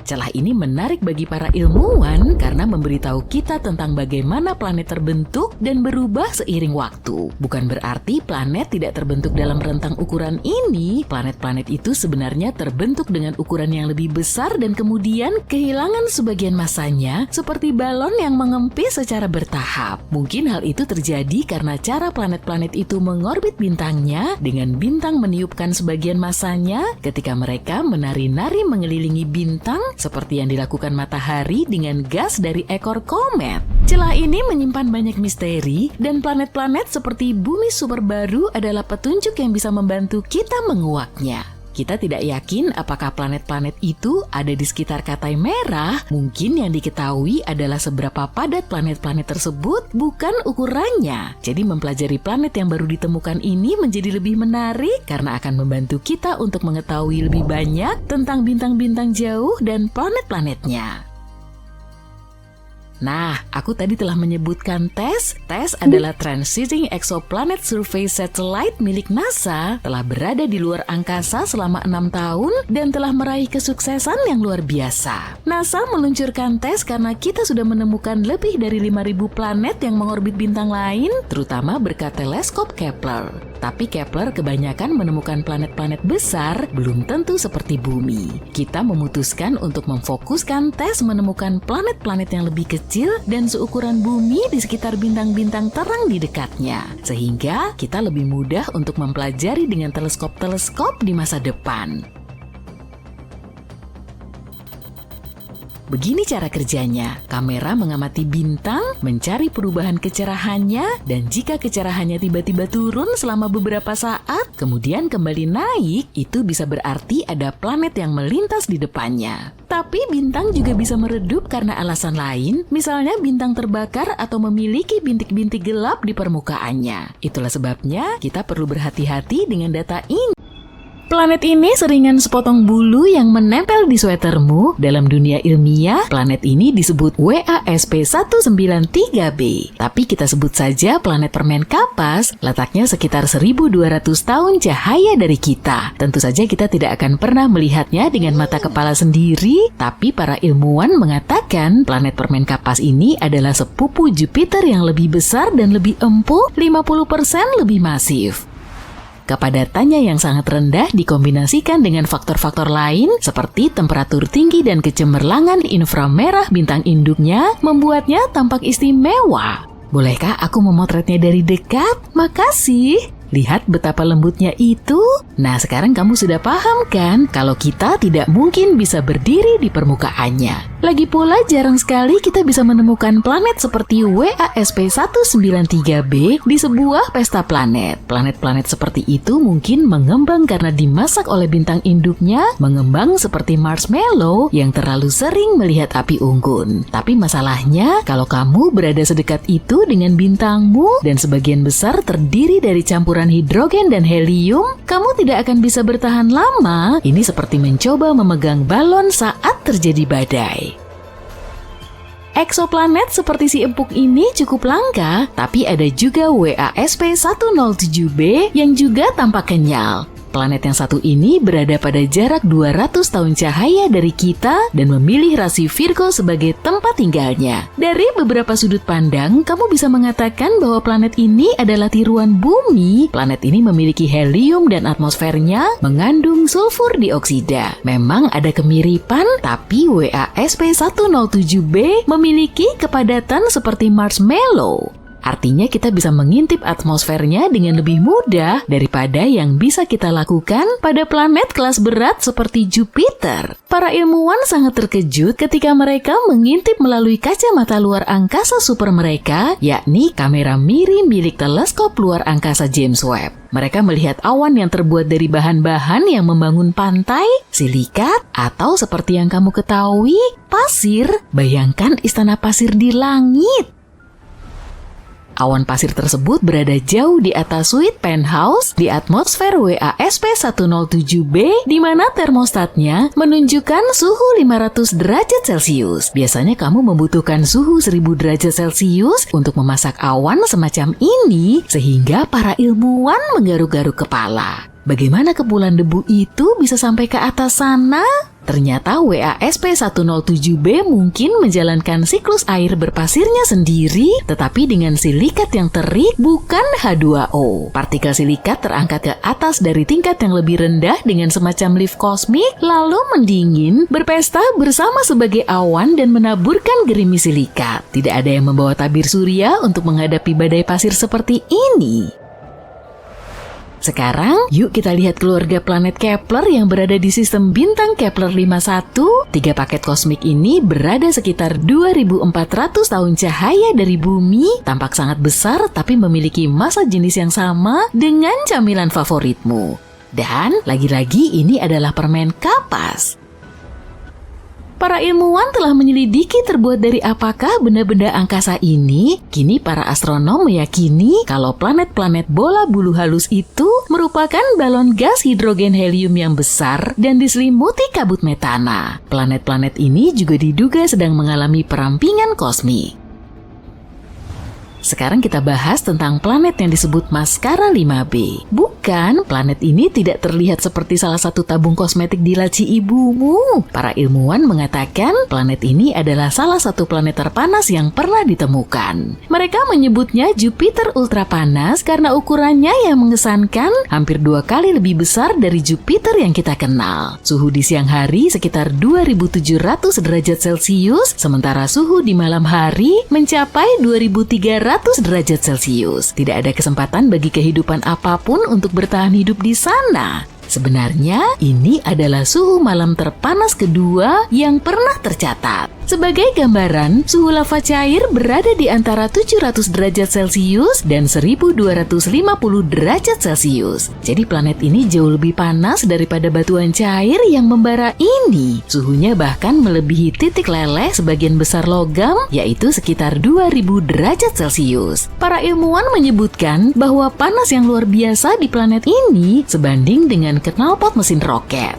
Celah ini menarik bagi para ilmuwan karena memberitahu kita tentang bagaimana planet terbentuk dan berubah seiring waktu. Bukan berarti planet tidak terbentuk dalam rentang ukuran ini. Planet-planet itu sebenarnya terbentuk dengan ukuran yang lebih besar dan kemudian kehilangan sebagian masanya seperti balon yang mengempis secara bertahap. Mungkin hal itu terjadi karena cara planet-planet itu mengorbit bintangnya dengan bintang meniupkan sebagian masanya ketika mereka menari-nari mengelilingi bintang seperti yang dilakukan matahari dengan gas dari ekor komet. Celah ini menyimpan banyak misteri dan planet-planet seperti bumi super baru adalah petunjuk yang bisa membantu kita menguaknya. Kita tidak yakin apakah planet-planet itu ada di sekitar Katai Merah. Mungkin yang diketahui adalah seberapa padat planet-planet tersebut, bukan ukurannya. Jadi mempelajari planet yang baru ditemukan ini menjadi lebih menarik karena akan membantu kita untuk mengetahui lebih banyak tentang bintang-bintang jauh dan planet-planetnya. Nah, aku tadi telah menyebutkan TESS. TESS adalah Transiting Exoplanet Survey Satellite milik NASA, telah berada di luar angkasa selama 6 tahun dan telah meraih kesuksesan yang luar biasa. NASA meluncurkan TESS karena kita sudah menemukan lebih dari 5.000 planet yang mengorbit bintang lain, terutama berkat teleskop Kepler. Tapi Kepler kebanyakan menemukan planet-planet besar, belum tentu seperti bumi. Kita memutuskan untuk memfokuskan TESS menemukan planet-planet yang lebih kecil dan seukuran bumi di sekitar bintang-bintang terang di dekatnya. Sehingga kita lebih mudah untuk mempelajari dengan teleskop-teleskop di masa depan. Begini cara kerjanya. Kamera mengamati bintang, mencari perubahan kecerahannya, dan jika kecerahannya tiba-tiba turun selama beberapa saat, kemudian kembali naik, itu bisa berarti ada planet yang melintas di depannya. Tapi bintang juga bisa meredup karena alasan lain, misalnya bintang terbakar atau memiliki bintik-bintik gelap di permukaannya. Itulah sebabnya kita perlu berhati-hati dengan data ini. Planet ini seringan sepotong bulu yang menempel di sweatermu. Dalam dunia ilmiah, planet ini disebut WASP-193b. Tapi kita sebut saja planet permen kapas, letaknya sekitar 1.200 tahun cahaya dari kita. Tentu saja kita tidak akan pernah melihatnya dengan mata kepala sendiri, tapi para ilmuwan mengatakan planet permen kapas ini adalah sepupu Jupiter yang lebih besar dan lebih empuk, 50% lebih masif. Kepadatannya yang sangat rendah dikombinasikan dengan faktor-faktor lain seperti temperatur tinggi dan kecemerlangan inframerah bintang induknya membuatnya tampak istimewa. Bolehkah aku memotretnya dari dekat? Makasih. Lihat betapa lembutnya itu. Nah, sekarang kamu sudah paham kan kalau kita tidak mungkin bisa berdiri di permukaannya. Lagi pula jarang sekali kita bisa menemukan planet seperti WASP-193b di sebuah pesta planet. Planet-planet seperti itu mungkin mengembang karena dimasak oleh bintang induknya, mengembang seperti marshmallow yang terlalu sering melihat api unggun. Tapi masalahnya, kalau kamu berada sedekat itu dengan bintangmu dan sebagian besar terdiri dari campuran hidrogen dan helium, kamu tidak akan bisa bertahan lama. Ini seperti mencoba memegang balon saat terjadi badai. Eksoplanet seperti si empuk ini cukup langka, tapi ada juga WASP-107b yang juga tampak kenyal. Planet yang satu ini berada pada jarak 200 tahun cahaya dari kita dan memilih rasi Virgo sebagai tempat tinggalnya. Dari beberapa sudut pandang, kamu bisa mengatakan bahwa planet ini adalah tiruan bumi. Planet ini memiliki helium dan atmosfernya mengandung sulfur dioksida. Memang ada kemiripan, tapi WASP-107b memiliki kepadatan seperti marshmallow. Artinya kita bisa mengintip atmosfernya dengan lebih mudah daripada yang bisa kita lakukan pada planet kelas berat seperti Jupiter. Para ilmuwan sangat terkejut ketika mereka mengintip melalui kacamata luar angkasa super mereka, yakni kamera MIRI milik teleskop luar angkasa James Webb. Mereka melihat awan yang terbuat dari bahan-bahan yang membangun pantai, silikat, atau seperti yang kamu ketahui, pasir. Bayangkan istana pasir di langit. Awan pasir tersebut berada jauh di atas suite penthouse di atmosfer WASP-107b di mana termostatnya menunjukkan suhu 500 derajat Celcius. Biasanya kamu membutuhkan suhu 1000 derajat Celcius untuk memasak awan semacam ini sehingga para ilmuwan menggaruk-garuk kepala. Bagaimana kepulan debu itu bisa sampai ke atas sana? Ternyata WASP-107b mungkin menjalankan siklus air berpasirnya sendiri, tetapi dengan silikat yang terik, bukan H2O. Partikel silikat terangkat ke atas dari tingkat yang lebih rendah dengan semacam lift kosmik, lalu mendingin, berpesta bersama sebagai awan dan menaburkan gerimis silikat. Tidak ada yang membawa tabir surya untuk menghadapi badai pasir seperti ini. Sekarang, yuk kita lihat keluarga planet Kepler yang berada di sistem bintang Kepler 51. 3 paket kosmik ini berada sekitar 2400 tahun cahaya dari bumi, tampak sangat besar tapi memiliki massa jenis yang sama dengan camilan favoritmu. Dan lagi-lagi ini adalah permen kapas. Para ilmuwan telah menyelidiki terbuat dari apakah benda-benda angkasa ini. Kini para astronom meyakini kalau planet-planet bola bulu halus itu merupakan balon gas hidrogen helium yang besar dan diselimuti kabut metana. Planet-planet ini juga diduga sedang mengalami perampingan kosmik. Sekarang kita bahas tentang planet yang disebut Maskara 5b. Bukan, planet ini tidak terlihat seperti salah satu tabung kosmetik di laci ibumu. Para ilmuwan mengatakan planet ini adalah salah satu planet terpanas yang pernah ditemukan. Mereka menyebutnya Jupiter ultrapanas karena ukurannya yang mengesankan hampir 2 kali lebih besar dari Jupiter yang kita kenal. Suhu di siang hari sekitar 2700 derajat Celcius, sementara suhu di malam hari mencapai 2300 derajat Celcius. Tidak ada kesempatan bagi kehidupan apapun untuk bertahan hidup di sana. Sebenarnya, ini adalah suhu malam terpanas kedua yang pernah tercatat. Sebagai gambaran, suhu lava cair berada di antara 700 derajat Celcius dan 1250 derajat Celcius. Jadi planet ini jauh lebih panas daripada batuan cair yang membara ini. Suhunya bahkan melebihi titik leleh sebagian besar logam, yaitu sekitar 2000 derajat Celcius. Para ilmuwan menyebutkan bahwa panas yang luar biasa di planet ini sebanding dengan knalpot mesin roket.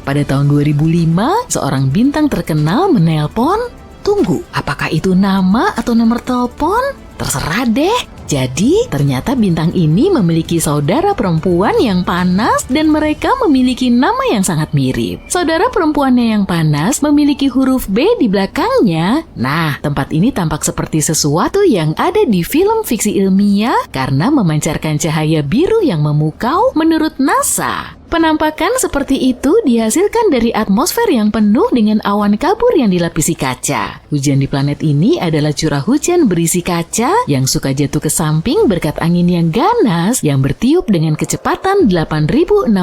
Pada tahun 2005, seorang bintang terkenal menelpon. Tunggu, apakah itu nama atau nomor telepon? Terserah deh. Jadi, ternyata bintang ini memiliki saudara perempuan yang panas dan mereka memiliki nama yang sangat mirip. Saudara perempuannya yang panas memiliki huruf B di belakangnya. Nah, tempat ini tampak seperti sesuatu yang ada di film fiksi ilmiah karena memancarkan cahaya biru yang memukau menurut NASA. Penampakan seperti itu dihasilkan dari atmosfer yang penuh dengan awan kabur yang dilapisi kaca. Hujan di planet ini adalah curah hujan berisi kaca yang suka jatuh ke samping berkat angin yang ganas yang bertiup dengan kecepatan 8.690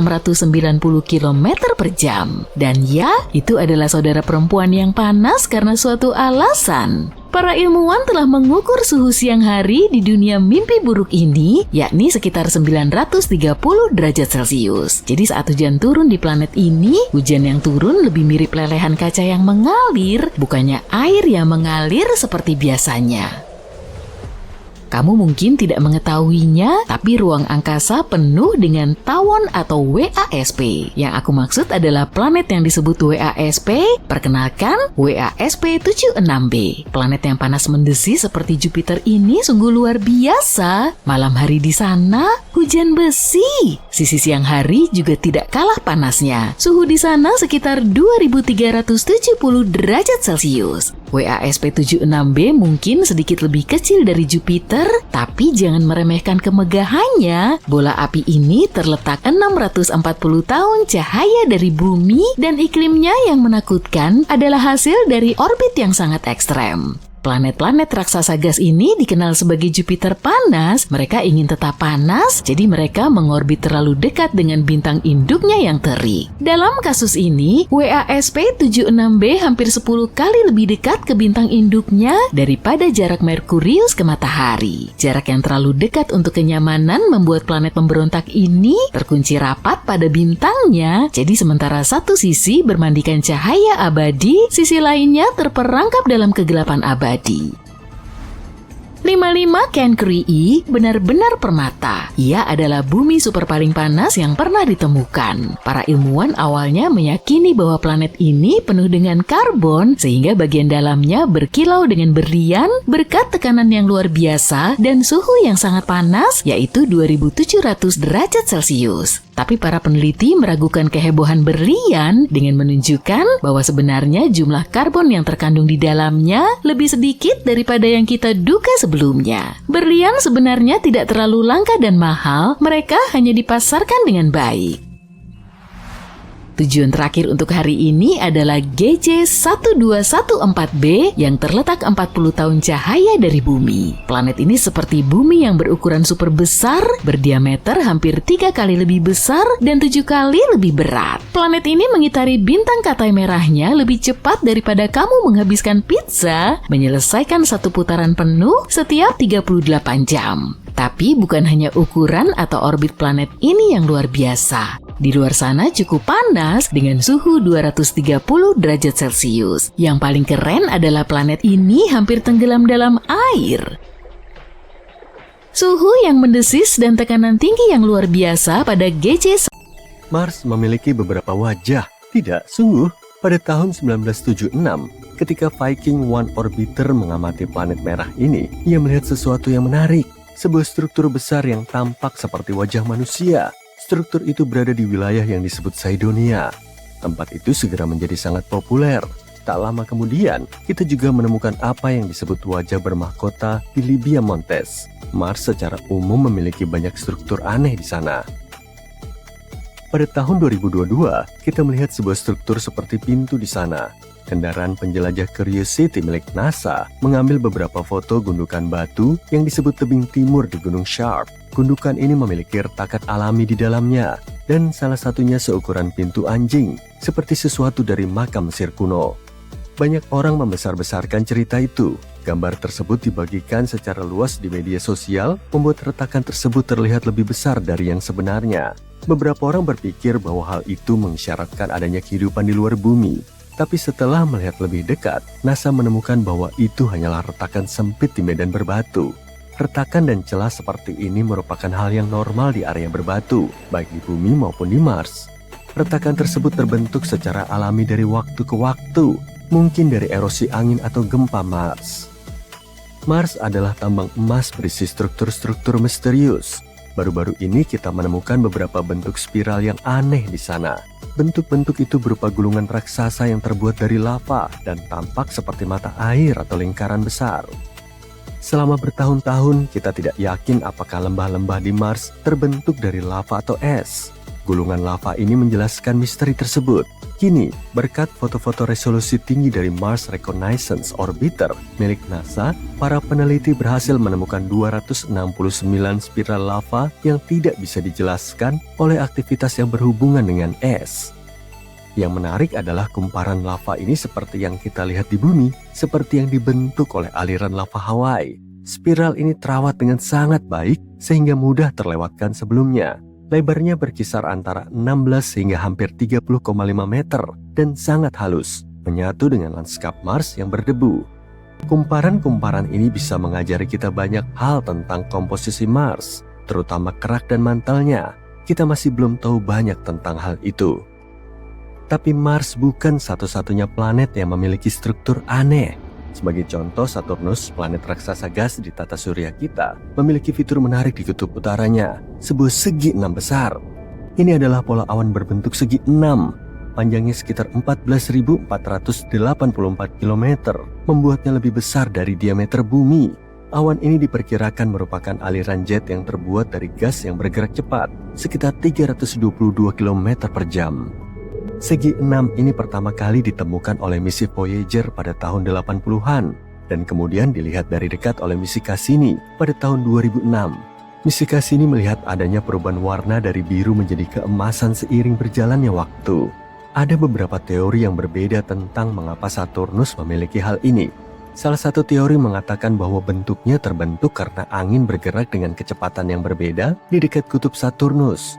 km per jam. Dan ya, itu adalah saudara perempuan yang panas karena suatu alasan. Para ilmuwan telah mengukur suhu siang hari di dunia mimpi buruk ini, yakni sekitar 930 derajat Celcius. Jadi saat hujan turun di planet ini, hujan yang turun lebih mirip lelehan kaca yang mengalir, bukannya air yang mengalir seperti biasanya. Kamu mungkin tidak mengetahuinya, tapi ruang angkasa penuh dengan tawon atau WASP. Yang aku maksud adalah planet yang disebut WASP. Perkenalkan, WASP 76b. Planet yang panas mendesis seperti Jupiter ini sungguh luar biasa. Malam hari di sana, hujan besi. Sisi siang hari juga tidak kalah panasnya. Suhu di sana sekitar 2370 derajat Celcius. WASP 76b mungkin sedikit lebih kecil dari Jupiter, tapi jangan meremehkan kemegahannya. Bola api ini terletak 640 tahun cahaya dari bumi dan iklimnya yang menakutkan adalah hasil dari orbit yang sangat ekstrem. Planet-planet raksasa gas ini dikenal sebagai Jupiter panas. Mereka ingin tetap panas, jadi mereka mengorbit terlalu dekat dengan bintang induknya yang terik. Dalam kasus ini, WASP 76b hampir 10 kali lebih dekat ke bintang induknya daripada jarak Merkurius ke matahari. Jarak yang terlalu dekat untuk kenyamanan membuat planet pemberontak ini terkunci rapat pada bintangnya. Jadi sementara satu sisi bermandikan cahaya abadi, sisi lainnya terperangkap dalam kegelapan abadi. 55 Cancri benar-benar permata. Ia adalah bumi super paling panas yang pernah ditemukan. Para ilmuwan awalnya meyakini bahwa planet ini penuh dengan karbon sehingga bagian dalamnya berkilau dengan berlian berkat tekanan yang luar biasa dan suhu yang sangat panas yaitu 2700 derajat Celcius. Tapi para peneliti meragukan kehebohan berlian dengan menunjukkan bahwa sebenarnya jumlah karbon yang terkandung di dalamnya lebih sedikit daripada yang kita duga sebelumnya. Berlian sebenarnya tidak terlalu langka dan mahal, mereka hanya dipasarkan dengan baik. Tujuan terakhir untuk hari ini adalah GJ1214b yang terletak 40 tahun cahaya dari bumi. Planet ini seperti bumi yang berukuran super besar, berdiameter hampir 3 kali lebih besar dan 7 kali lebih berat. Planet ini mengitari bintang Katai merahnya lebih cepat daripada kamu menghabiskan pizza, menyelesaikan satu putaran penuh setiap 38 jam. Tapi bukan hanya ukuran atau orbit planet ini yang luar biasa. Di luar sana cukup panas dengan suhu 230 derajat Celcius. Yang paling keren adalah planet ini hampir tenggelam dalam air. Suhu yang mendesis dan tekanan tinggi yang luar biasa pada GC. Mars memiliki beberapa wajah. Tidak, sungguh. Pada tahun 1976, ketika Viking 1 orbiter mengamati planet merah ini, ia melihat sesuatu yang menarik. Sebuah struktur besar yang tampak seperti wajah manusia. Struktur itu berada di wilayah yang disebut Cydonia. Tempat itu segera menjadi sangat populer. Tak lama kemudian, kita juga menemukan apa yang disebut wajah bermahkota di Libya Montes. Mars secara umum memiliki banyak struktur aneh di sana. Pada tahun 2022, kita melihat sebuah struktur seperti pintu di sana. Kendaraan penjelajah Curiosity milik NASA mengambil beberapa foto gundukan batu yang disebut tebing timur di Gunung Sharp. Gundukan ini memiliki retakan alami di dalamnya, dan salah satunya seukuran pintu anjing, seperti sesuatu dari makam Mesir kuno. Banyak orang membesar-besarkan cerita itu. Gambar tersebut dibagikan secara luas di media sosial, membuat retakan tersebut terlihat lebih besar dari yang sebenarnya. Beberapa orang berpikir bahwa hal itu mengisyaratkan adanya kehidupan di luar bumi. Tapi setelah melihat lebih dekat, NASA menemukan bahwa itu hanyalah retakan sempit di medan berbatu. Retakan dan celah seperti ini merupakan hal yang normal di area berbatu, baik di bumi maupun di Mars. Retakan tersebut terbentuk secara alami dari waktu ke waktu, mungkin dari erosi angin atau gempa Mars. Mars adalah tambang emas berisi struktur-struktur misterius. Baru-baru ini kita menemukan beberapa bentuk spiral yang aneh di sana. Bentuk-bentuk itu berupa gulungan raksasa yang terbuat dari lava dan tampak seperti mata air atau lingkaran besar. Selama bertahun-tahun, kita tidak yakin apakah lembah-lembah di Mars terbentuk dari lava atau es. Gulungan lava ini menjelaskan misteri tersebut. Kini, berkat foto-foto resolusi tinggi dari Mars Reconnaissance Orbiter milik NASA, para peneliti berhasil menemukan 269 spiral lava yang tidak bisa dijelaskan oleh aktivitas yang berhubungan dengan es. Yang menarik adalah kumparan lava ini seperti yang kita lihat di bumi, seperti yang dibentuk oleh aliran lava Hawaii. Spiral ini terawat dengan sangat baik sehingga mudah terlewatkan sebelumnya. Lebarnya berkisar antara 16 hingga hampir 30,5 meter dan sangat halus, menyatu dengan lanskap Mars yang berdebu. Kumparan-kumparan ini bisa mengajari kita banyak hal tentang komposisi Mars, terutama kerak dan mantelnya. Kita masih belum tahu banyak tentang hal itu. Tapi Mars bukan satu-satunya planet yang memiliki struktur aneh. Sebagai contoh, Saturnus, planet raksasa gas di tata surya kita, memiliki fitur menarik di kutub utaranya, sebuah segi 6 besar. Ini adalah pola awan berbentuk segi 6, panjangnya sekitar 14.484 km, membuatnya lebih besar dari diameter bumi. Awan ini diperkirakan merupakan aliran jet yang terbuat dari gas yang bergerak cepat, sekitar 322 km per jam. Segi 6 ini pertama kali ditemukan oleh misi Voyager pada tahun 80-an dan kemudian dilihat dari dekat oleh misi Cassini pada tahun 2006. Misi Cassini melihat adanya perubahan warna dari biru menjadi keemasan seiring berjalannya waktu. Ada beberapa teori yang berbeda tentang mengapa Saturnus memiliki hal ini. Salah satu teori mengatakan bahwa bentuknya terbentuk karena angin bergerak dengan kecepatan yang berbeda di dekat kutub Saturnus.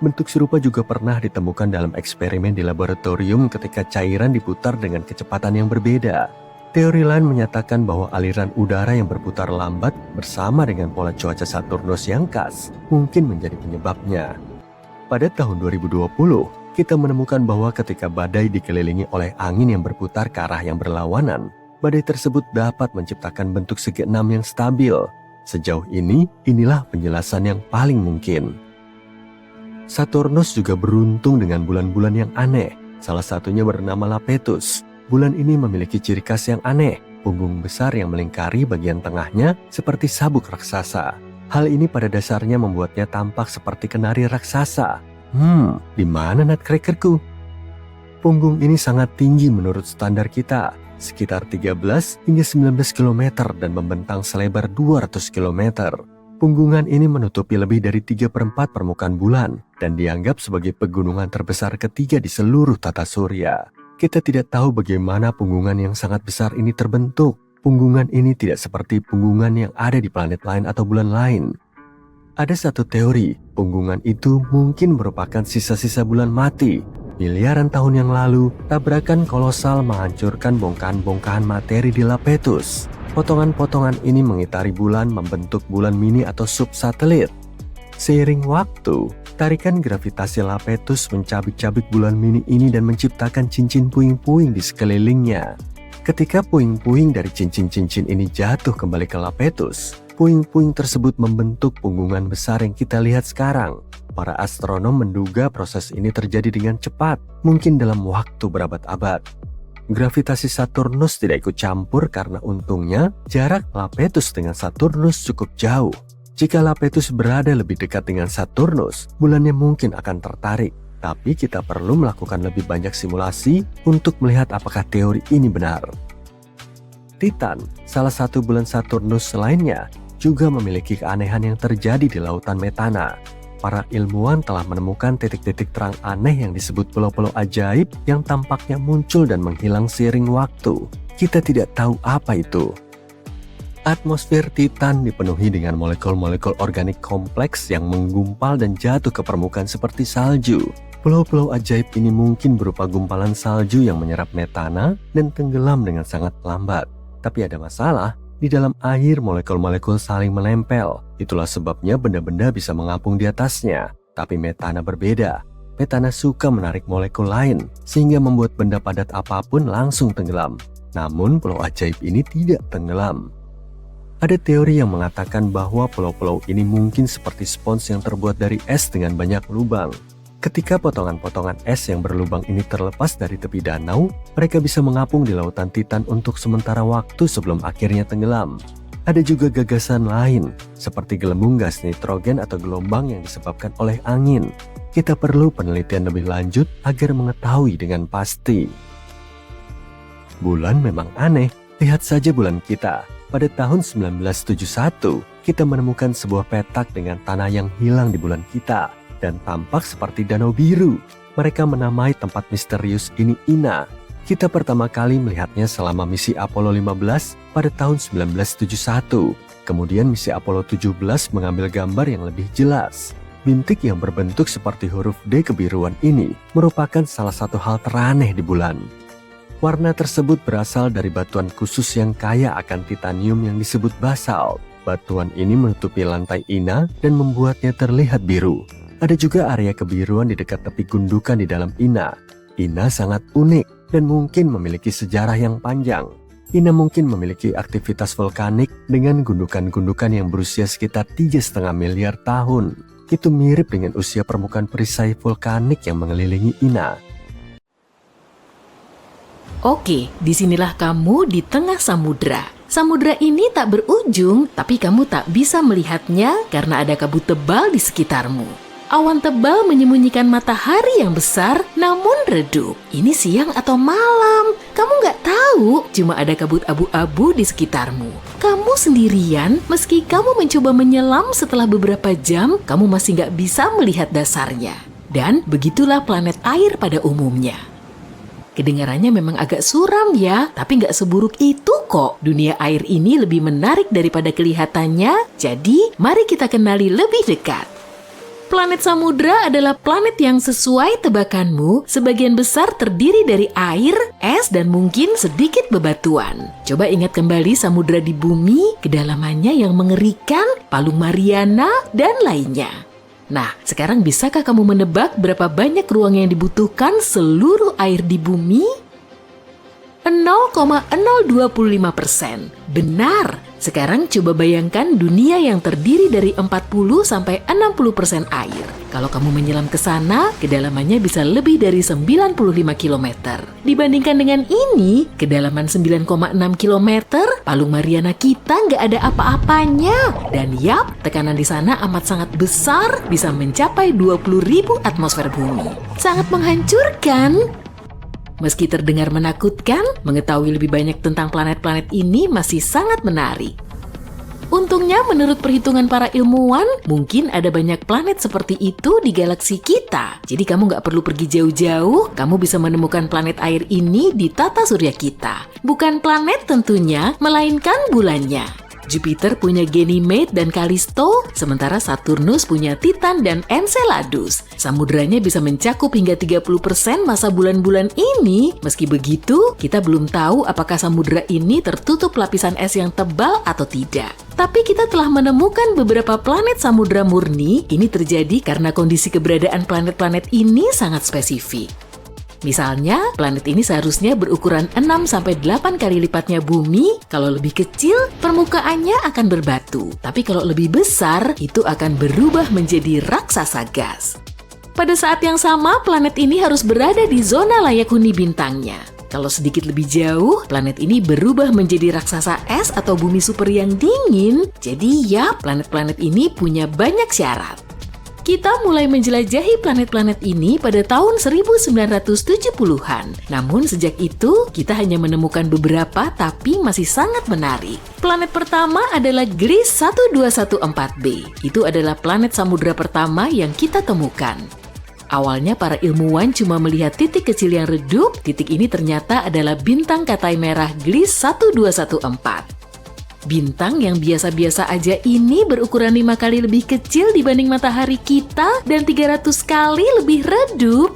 Bentuk serupa juga pernah ditemukan dalam eksperimen di laboratorium ketika cairan diputar dengan kecepatan yang berbeda. Teori lain menyatakan bahwa aliran udara yang berputar lambat bersama dengan pola cuaca Saturnus yang khas mungkin menjadi penyebabnya. Pada tahun 2020, kita menemukan bahwa ketika badai dikelilingi oleh angin yang berputar ke arah yang berlawanan, badai tersebut dapat menciptakan bentuk segi 6 yang stabil. Sejauh ini, inilah penjelasan yang paling mungkin. Saturnus juga beruntung dengan bulan-bulan yang aneh. Salah satunya bernama Lapetus. Bulan ini memiliki ciri khas yang aneh, punggung besar yang melingkari bagian tengahnya seperti sabuk raksasa. Hal ini pada dasarnya membuatnya tampak seperti kenari raksasa. Di mana nutcrackerku? Punggung ini sangat tinggi menurut standar kita, sekitar 13 hingga 19 km dan membentang selebar 200 km. Punggungan ini menutupi lebih dari 3/4 permukaan bulan dan dianggap sebagai pegunungan terbesar ketiga di seluruh tata surya. Kita tidak tahu bagaimana punggungan yang sangat besar ini terbentuk. Punggungan ini tidak seperti punggungan yang ada di planet lain atau bulan lain. Ada satu teori, punggungan itu mungkin merupakan sisa-sisa bulan mati. Miliaran tahun yang lalu, tabrakan kolosal menghancurkan bongkahan-bongkahan materi di Lapetus. Potongan-potongan ini mengitari bulan membentuk bulan mini atau subsatelit. Seiring waktu, tarikan gravitasi Lapetus mencabik-cabik bulan mini ini dan menciptakan cincin puing-puing di sekelilingnya. Ketika puing-puing dari cincin-cincin ini jatuh kembali ke Lapetus, puing-puing tersebut membentuk punggungan besar yang kita lihat sekarang. Para astronom menduga proses ini terjadi dengan cepat, mungkin dalam waktu berabad-abad. Gravitasi Saturnus tidak ikut campur karena untungnya jarak Lapetus dengan Saturnus cukup jauh. Jika Lapetus berada lebih dekat dengan Saturnus, bulannya mungkin akan tertarik. Tapi kita perlu melakukan lebih banyak simulasi untuk melihat apakah teori ini benar. Titan, salah satu bulan Saturnus lainnya, juga memiliki keanehan yang terjadi di lautan metana. Para ilmuwan telah menemukan titik-titik terang aneh yang disebut pulau-pulau ajaib yang tampaknya muncul dan menghilang seiring waktu. Kita tidak tahu apa itu. Atmosfer Titan dipenuhi dengan molekul-molekul organik kompleks yang menggumpal dan jatuh ke permukaan seperti salju. Pulau-pulau ajaib ini mungkin berupa gumpalan salju yang menyerap metana dan tenggelam dengan sangat lambat. Tapi ada masalah. Di dalam air, molekul-molekul saling menempel. Itulah sebabnya benda-benda bisa mengapung di atasnya. Tapi metana berbeda. Metana suka menarik molekul lain, sehingga membuat benda padat apapun langsung tenggelam. Namun, pulau ajaib ini tidak tenggelam. Ada teori yang mengatakan bahwa pulau-pulau ini mungkin seperti spons yang terbuat dari es dengan banyak lubang. Ketika potongan-potongan es yang berlubang ini terlepas dari tepi danau, mereka bisa mengapung di lautan Titan untuk sementara waktu sebelum akhirnya tenggelam. Ada juga gagasan lain, seperti gelembung gas nitrogen atau gelombang yang disebabkan oleh angin. kita perlu penelitian lebih lanjut agar mengetahui dengan pasti. Bulan memang aneh, lihat saja bulan kita. Pada tahun 1971, kita menemukan sebuah petak dengan tanah yang hilang di bulan kita dan tampak seperti danau biru. Mereka menamai tempat misterius ini Ina. Kita pertama kali melihatnya selama misi Apollo 15 pada tahun 1971. Kemudian misi Apollo 17 mengambil gambar yang lebih jelas. Bintik yang berbentuk seperti huruf D kebiruan ini merupakan salah satu hal teraneh di bulan. Warna tersebut berasal dari batuan khusus yang kaya akan titanium yang disebut basalt. Batuan ini menutupi lantai Ina dan membuatnya terlihat biru. Ada juga area kebiruan di dekat tepi gundukan di dalam Ina. Ina sangat unik dan mungkin memiliki sejarah yang panjang. Ina mungkin memiliki aktivitas vulkanik dengan gundukan-gundukan yang berusia sekitar 3,5 miliar tahun. Itu mirip dengan usia permukaan perisai vulkanik yang mengelilingi Ina. Oke, disinilah kamu di tengah samudra. Samudra ini tak berujung, tapi kamu tak bisa melihatnya karena ada kabut tebal di sekitarmu. Awan tebal menyembunyikan matahari yang besar, namun redup. Ini siang atau malam? Kamu nggak tahu, cuma ada kabut abu-abu di sekitarmu. Kamu sendirian, meski kamu mencoba menyelam setelah beberapa jam, kamu masih nggak bisa melihat dasarnya. Dan begitulah planet air pada umumnya. Kedengarannya memang agak suram ya, tapi nggak seburuk itu kok. Dunia air ini lebih menarik daripada kelihatannya, jadi mari kita kenali lebih dekat. Planet samudra adalah planet yang sesuai tebakanmu, sebagian besar terdiri dari air, es, dan mungkin sedikit bebatuan. Coba ingat kembali samudra di bumi, kedalamannya yang mengerikan, Palung Mariana, dan lainnya. Nah, sekarang bisakah kamu menebak berapa banyak ruang yang dibutuhkan seluruh air di bumi? 0,025%. Benar. Sekarang coba bayangkan dunia yang terdiri dari 40-60% air. Kalau kamu menyelam ke sana, kedalamannya bisa lebih dari 95 km. Dibandingkan dengan ini, kedalaman 9,6 km, Palung Mariana kita nggak ada apa-apanya. Dan yap, tekanan di sana amat sangat besar, bisa mencapai 20.000 atmosfer bumi. Sangat menghancurkan. Meski terdengar menakutkan, mengetahui lebih banyak tentang planet-planet ini masih sangat menarik. Untungnya menurut perhitungan para ilmuwan, mungkin ada banyak planet seperti itu di galaksi kita. Jadi kamu nggak perlu pergi jauh-jauh, kamu bisa menemukan planet air ini di tata surya kita. Bukan planet tentunya, melainkan bulannya. Jupiter punya Ganymede dan Callisto, sementara Saturnus punya Titan dan Enceladus. Samudranya bisa mencakup hingga 30% masa bulan-bulan ini. Meski begitu, kita belum tahu apakah samudra ini tertutup lapisan es yang tebal atau tidak. Tapi kita telah menemukan beberapa planet samudra murni. Ini terjadi karena kondisi keberadaan planet-planet ini sangat spesifik. Misalnya, planet ini seharusnya berukuran 6-8 kali lipatnya bumi. Kalau lebih kecil, permukaannya akan berbatu. Tapi kalau lebih besar, itu akan berubah menjadi raksasa gas. Pada saat yang sama, planet ini harus berada di zona layak huni bintangnya. Kalau sedikit lebih jauh, planet ini berubah menjadi raksasa es atau bumi super yang dingin. Jadi ya, planet-planet ini punya banyak syarat. Kita mulai menjelajahi planet-planet ini pada tahun 1970-an. Namun sejak itu, kita hanya menemukan beberapa tapi masih sangat menarik. Planet pertama adalah Gliese 1214b. Itu adalah planet samudra pertama yang kita temukan. Awalnya para ilmuwan cuma melihat titik kecil yang redup. Titik ini ternyata adalah bintang katai merah Gliese 1214. Bintang yang biasa-biasa aja ini berukuran 5 kali lebih kecil dibanding matahari kita dan 300 kali lebih redup.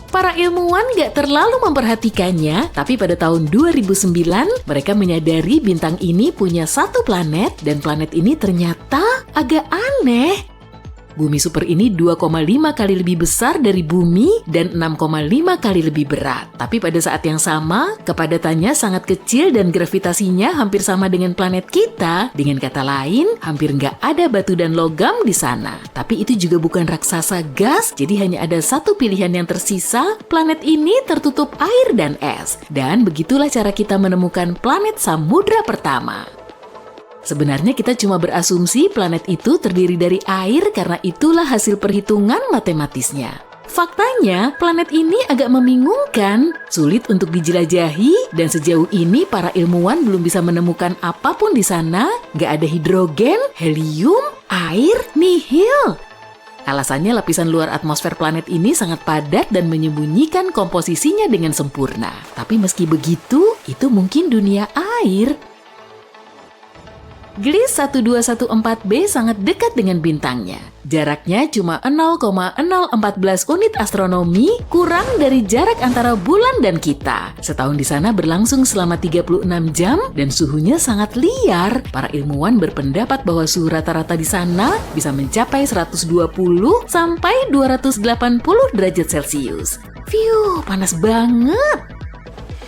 Para ilmuwan gak terlalu memperhatikannya, tapi pada tahun 2009 mereka menyadari bintang ini punya satu planet dan planet ini ternyata agak aneh. Bumi super ini 2,5 kali lebih besar dari bumi dan 6,5 kali lebih berat. Tapi pada saat yang sama, kepadatannya sangat kecil dan gravitasinya hampir sama dengan planet kita. Dengan kata lain, hampir nggak ada batu dan logam di sana. Tapi itu juga bukan raksasa gas, jadi hanya ada satu pilihan yang tersisa. Planet ini tertutup air dan es. Dan begitulah cara kita menemukan planet samudra pertama. Sebenarnya kita cuma berasumsi planet itu terdiri dari air karena itulah hasil perhitungan matematisnya. Faktanya, planet ini agak membingungkan, sulit untuk dijelajahi, dan sejauh ini para ilmuwan belum bisa menemukan apapun di sana. Gak ada hidrogen, helium, air, nihil. Alasannya lapisan luar atmosfer planet ini sangat padat dan menyembunyikan komposisinya dengan sempurna. Tapi meski begitu, itu mungkin dunia air. Gliese 1214b sangat dekat dengan bintangnya. Jaraknya cuma 0,014 unit astronomi, kurang dari jarak antara bulan dan kita. Setahun di sana berlangsung selama 36 jam dan suhunya sangat liar. Para ilmuwan berpendapat bahwa suhu rata-rata di sana bisa mencapai 120 sampai 280 derajat Celcius. Fiuh, panas banget.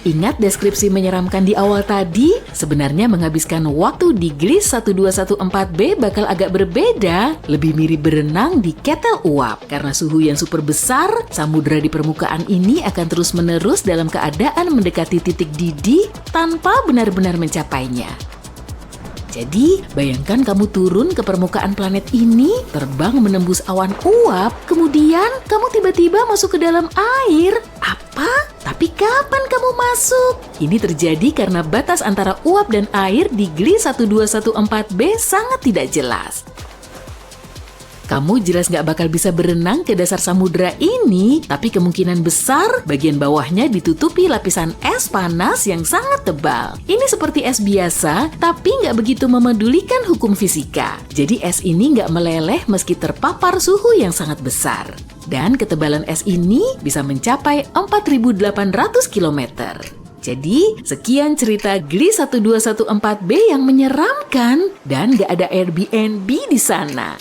Ingat deskripsi menyeramkan di awal tadi? Sebenarnya menghabiskan waktu di Gliese 1214b bakal agak berbeda, lebih mirip berenang di ketel uap. Karena suhu yang super besar, samudera di permukaan ini akan terus-menerus dalam keadaan mendekati titik didih tanpa benar-benar mencapainya. Jadi, bayangkan kamu turun ke permukaan planet ini, terbang menembus awan uap, kemudian kamu tiba-tiba masuk ke dalam air. Apa? Tapi kapan kamu masuk? Ini terjadi karena batas antara uap dan air di Gliese 1214b sangat tidak jelas. Kamu jelas nggak bakal bisa berenang ke dasar samudera ini, tapi kemungkinan besar bagian bawahnya ditutupi lapisan es panas yang sangat tebal. Ini seperti es biasa, tapi nggak begitu memedulikan hukum fisika. Jadi es ini nggak meleleh meski terpapar suhu yang sangat besar. Dan ketebalan es ini bisa mencapai 4.800 km. Jadi, sekian cerita Gliese 1214b yang menyeramkan dan nggak ada Airbnb di sana.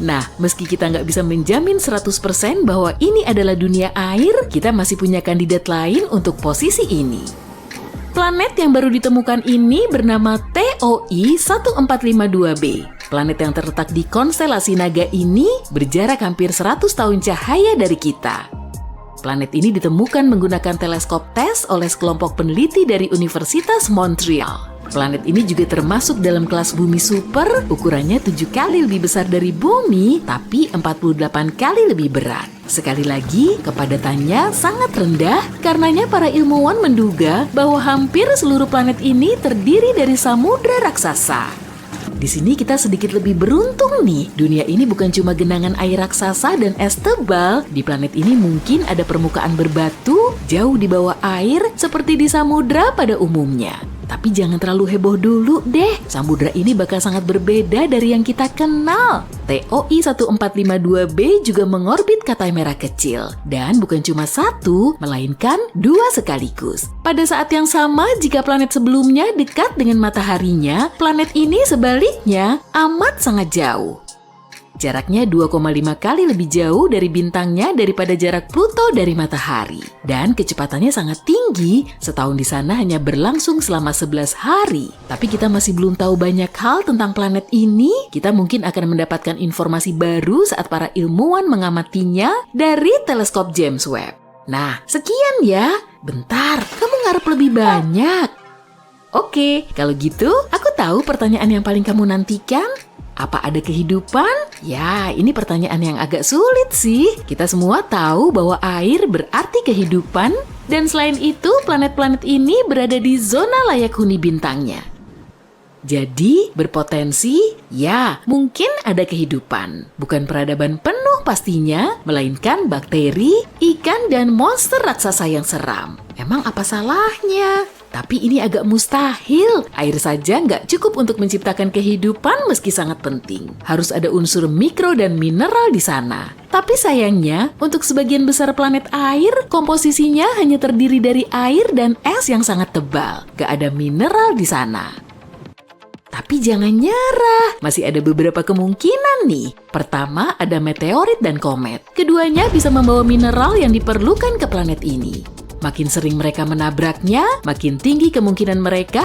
Nah, meski kita nggak bisa menjamin 100% bahwa ini adalah dunia air, kita masih punya kandidat lain untuk posisi ini. Planet yang baru ditemukan ini bernama TOI 1452b. Planet yang terletak di konstelasi Naga ini berjarak hampir 100 tahun cahaya dari kita. Planet ini ditemukan menggunakan teleskop TESS oleh sekelompok peneliti dari Universitas Montreal. Planet ini juga termasuk dalam kelas bumi super, ukurannya 7 kali lebih besar dari bumi, tapi 48 kali lebih berat. Sekali lagi, kepadatannya sangat rendah, karenanya para ilmuwan menduga bahwa hampir seluruh planet ini terdiri dari samudra raksasa. Di sini kita sedikit lebih beruntung nih. Dunia ini bukan cuma genangan air raksasa dan es tebal. Di planet ini mungkin ada permukaan berbatu jauh di bawah air seperti di samudra pada umumnya. Tapi jangan terlalu heboh dulu deh. Samudra ini bakal sangat berbeda dari yang kita kenal. TOI 1452b juga mengorbit Katai Merah kecil. Dan bukan cuma satu, melainkan 2 sekaligus. Pada saat yang sama, jika planet sebelumnya dekat dengan mataharinya, planet ini sebaliknya amat sangat jauh. Jaraknya 2,5 kali lebih jauh dari bintangnya daripada jarak Pluto dari matahari. Dan kecepatannya sangat tinggi, setahun di sana hanya berlangsung selama 11 hari. Tapi kita masih belum tahu banyak hal tentang planet ini. Kita mungkin akan mendapatkan informasi baru saat para ilmuwan mengamatinya dari teleskop James Webb. Nah, sekian ya. Bentar, kamu ngarep lebih banyak. Oke, kalau gitu aku tahu pertanyaan yang paling kamu nantikan. Apa ada kehidupan? Ya, ini pertanyaan yang agak sulit sih. Kita semua tahu bahwa air berarti kehidupan, dan selain itu planet-planet ini berada di zona layak huni bintangnya. Jadi, berpotensi, ya, mungkin ada kehidupan. Bukan peradaban penuh pastinya, melainkan bakteri, ikan, dan monster raksasa yang seram. Emang apa salahnya? Tapi ini agak mustahil. Air saja nggak cukup untuk menciptakan kehidupan meski sangat penting. Harus ada unsur mikro dan mineral di sana. Tapi sayangnya, untuk sebagian besar planet air, komposisinya hanya terdiri dari air dan es yang sangat tebal. Nggak ada mineral di sana. Tapi jangan nyerah, masih ada beberapa kemungkinan nih. Pertama, ada meteorit dan komet. Keduanya bisa membawa mineral yang diperlukan ke planet ini. Makin sering mereka menabraknya, makin tinggi kemungkinan mereka.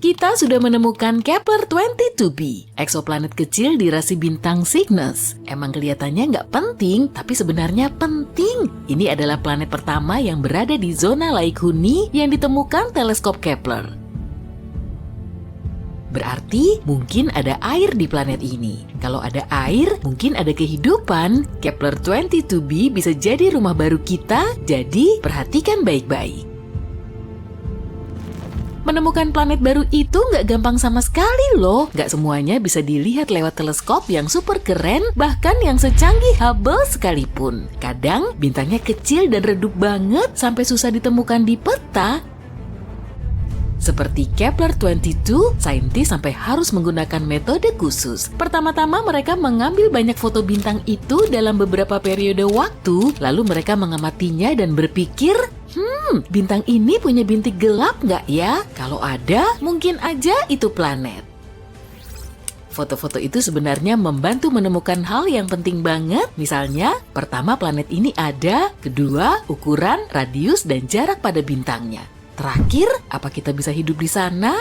Kita sudah menemukan Kepler-22b, eksoplanet kecil di rasi bintang Cygnus. Emang kelihatannya nggak penting, tapi sebenarnya penting. Ini adalah planet pertama yang berada di zona laik huni yang ditemukan teleskop Kepler. Berarti mungkin ada air di planet ini. Kalau ada air, mungkin ada kehidupan. Kepler 22b bisa jadi rumah baru kita, jadi perhatikan baik-baik. Menemukan planet baru itu nggak gampang sama sekali loh. Nggak semuanya bisa dilihat lewat teleskop yang super keren, bahkan yang secanggih Hubble sekalipun. Kadang bintangnya kecil dan redup banget sampai susah ditemukan di peta. Seperti Kepler 22, saintis sampai harus menggunakan metode khusus. Pertama-tama mereka mengambil banyak foto bintang itu dalam beberapa periode waktu, lalu mereka mengamatinya dan berpikir, bintang ini punya bintik gelap nggak ya? Kalau ada, mungkin aja itu planet. Foto-foto itu sebenarnya membantu menemukan hal yang penting banget. Misalnya, pertama planet ini ada, kedua, ukuran, radius, dan jarak pada bintangnya. Terakhir, apa kita bisa hidup di sana?